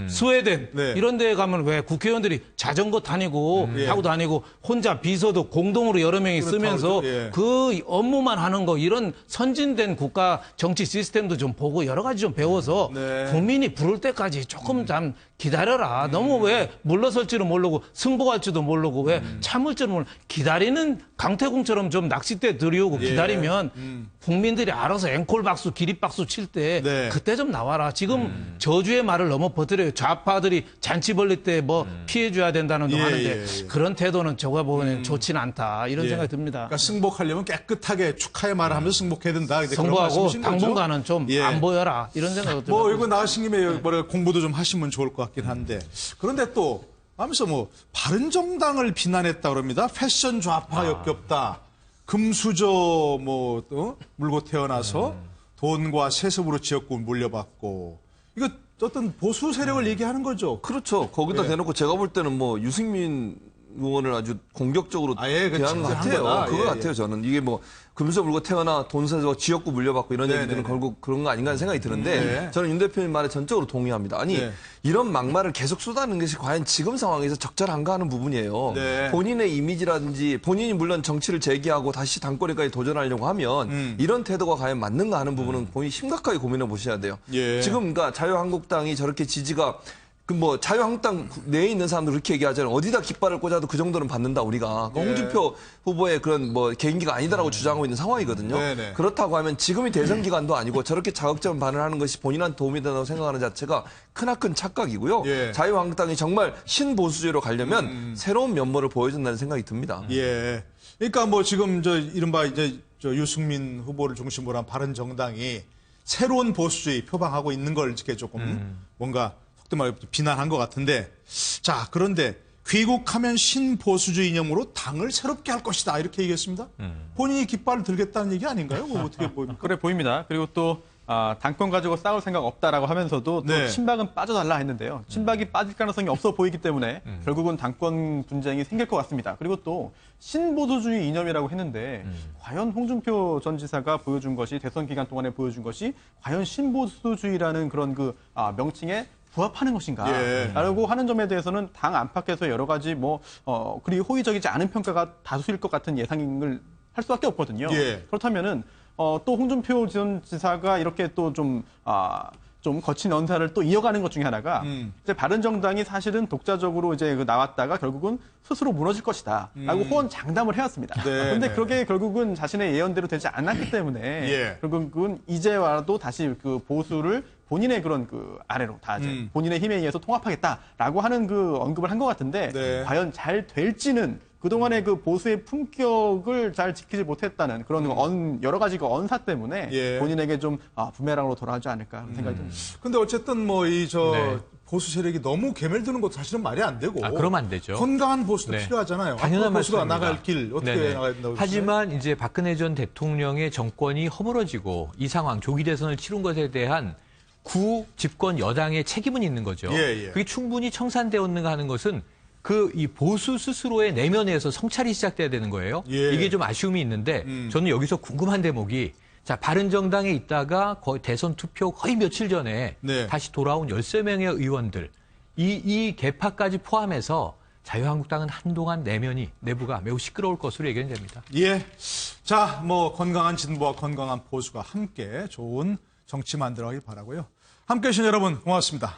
스웨덴 네. 이런 데 가면 왜 국회의원들이 자전거 타고 다니고 혼자 비서도 공동으로 여러 명이 쓰면서 그렇죠. 예. 그 업무만 하는 거 이런 선진된 국가 정치 시스템도 좀 보고 여러 가지 좀 배워서 네. 국민이 부를 때까지 조금 좀 기다려라. 너무 왜 물러설 줄은 모르고 승복할 줄도 모르고 왜 참을 줄은 모르고 기다리는 강태공처럼 좀 낚싯대 들이오고 예. 기다리면 국민들이 알아서 앵콜 박수, 기립박수 칠 때 네. 그때 좀 나와라. 지금 저주의 말을 너무 버텨요. 좌파들이 잔치 벌릴 때 뭐 피해줘야 된다는 거 예, 하는데 예, 예. 그런 태도는 저가 보기에는 좋지는 않다. 이런 예. 생각이 듭니다. 그러니까 승복하려면 깨끗하게 축하의 말을 하면서 승복해야 된다. 그런 성부하고 말씀이신 거죠? 당분간은 좀 예. 안 보여라. 이런 생각이 듭니다. 뭐 이거 나가신 김에 뭐랄까 공부도 좀 하시면 좋을 것 같긴 한데 그런데 또 하면서 뭐 바른정당을 비난했다 그럽니다. 패션 좌파 역겹다. 금수저 뭐 또 물고 태어나서 돈과 세습으로 지역구 물려받고 이거 어떤 보수 세력을 얘기하는 거죠. 그렇죠. 거기다 예. 대놓고 제가 볼 때는 뭐 유승민 의원을 아주 공격적으로 예, 그 대하는 것 칭찬한 같아요. 거다. 그거 예, 같아요. 저는 이게 뭐 금수저 물고 태어나 돈 세서 지역구 물려받고 이런 네, 얘기들은 네, 결국 그런 거 아닌가 하는 생각이 드는데 네. 저는 윤 대표님 말에 전적으로 동의합니다. 아니 네. 이런 막말을 계속 쏟아내는 것이 과연 지금 상황에서 적절한가 하는 부분이에요. 네. 본인의 이미지라든지 본인이 물론 정치를 재개하고 다시 당권에까지 도전하려고 하면 이런 태도가 과연 맞는가 하는 부분은 본인이 심각하게 고민해 보셔야 돼요. 예. 지금 그러니까 자유한국당이 저렇게 지지가 뭐 자유한국당 내에 있는 사람들 그렇게 얘기하잖아요. 어디다 깃발을 꽂아도 그 정도는 받는다 우리가. 그러니까 예. 홍준표 후보의 그런 뭐 개인기가 아니다라고 주장하고 있는 상황이거든요. 네네. 그렇다고 하면 지금이 대선 기간도 아니고 저렇게 자극적인 반응을 하는 것이 본인한테 도움이 된다고 생각하는 자체가 크나큰 착각이고요. 예. 자유한국당이 정말 신보수제로 가려면 새로운 면모를 보여준다는 생각이 듭니다. 예. 그러니까 뭐 지금 이른바 이제 유승민 후보를 중심으로 한 바른정당이 새로운 보수주의 표방하고 있는 걸 이렇게 조금 뭔가 속된 말로 비난한 것 같은데 자 그런데 귀국하면 신보수주의 이념으로 당을 새롭게 할 것이다 이렇게 얘기했습니다. 본인이 깃발을 들겠다는 얘기 아닌가요? 뭐 어떻게 보입니까? 그래 보입니다. 그리고 또 당권 가지고 싸울 생각 없다라고 하면서도 또 네. 친박은 빠져달라 했는데요. 친박이 빠질 가능성이 없어 보이기 때문에 결국은 당권 분쟁이 생길 것 같습니다. 그리고 또 신보수주의 이념이라고 했는데 과연 홍준표 전 지사가 보여준 것이 대선 기간 동안에 보여준 것이 과연 신보수주의라는 그런 명칭에 부합하는 것인가? 라고 하는 점에 대해서는 당 안팎에서 여러 가지 그리 호의적이지 않은 평가가 다수일 것 같은 예상을 할 수밖에 없거든요. 그렇다면은 또 홍준표 전 지사가 이렇게 또 좀 거친 언사를 또 이어가는 것 중에 하나가 이제 바른정당이 사실은 독자적으로 이제 나왔다가 결국은 스스로 무너질 것이다라고 호언장담을 해왔습니다. 그런데 그게 결국은 자신의 예언대로 되지 않았기 때문에 결국은 이제와도 다시 그 보수를 본인의 그런 아래로 다 이제 본인의 힘에 의해서 통합하겠다라고 하는 언급을 한 것 같은데 과연 잘 될지는 그동안의 보수의 품격을 잘 지키지 못했다는 그런 여러 가지 언사 때문에 본인에게 좀 부메랑으로 돌아가지 않을까 하는 생각이 듭니다. 근데 어쨌든 보수 세력이 너무 괴멸드는 것도 사실은 말이 안 되고. 그러면 안 되죠. 건강한 보수도 필요하잖아요. 당연한 보수가 말씀입니다. 나갈 길 어떻게 나가야 된다고. 하지만 이제 박근혜 전 대통령의 정권이 허물어지고 이 상황 조기 대선을 치른 것에 대한 구 집권 여당의 책임은 있는 거죠. 그게 충분히 청산되었는가 하는 것은 이 보수 스스로의 내면에서 성찰이 시작돼야 되는 거예요. 이게 좀 아쉬움이 있는데 저는 여기서 궁금한 대목이 바른정당에 있다가 거의 대선 투표 거의 며칠 전에 다시 돌아온 13명의 의원들 이 개파까지 포함해서 자유한국당은 한동안 내부가 매우 시끄러울 것으로 예견됩니다. 자, 건강한 진보와 건강한 보수가 함께 좋은 정치 만들어가길 바라고요. 함께해 주신 여러분 고맙습니다.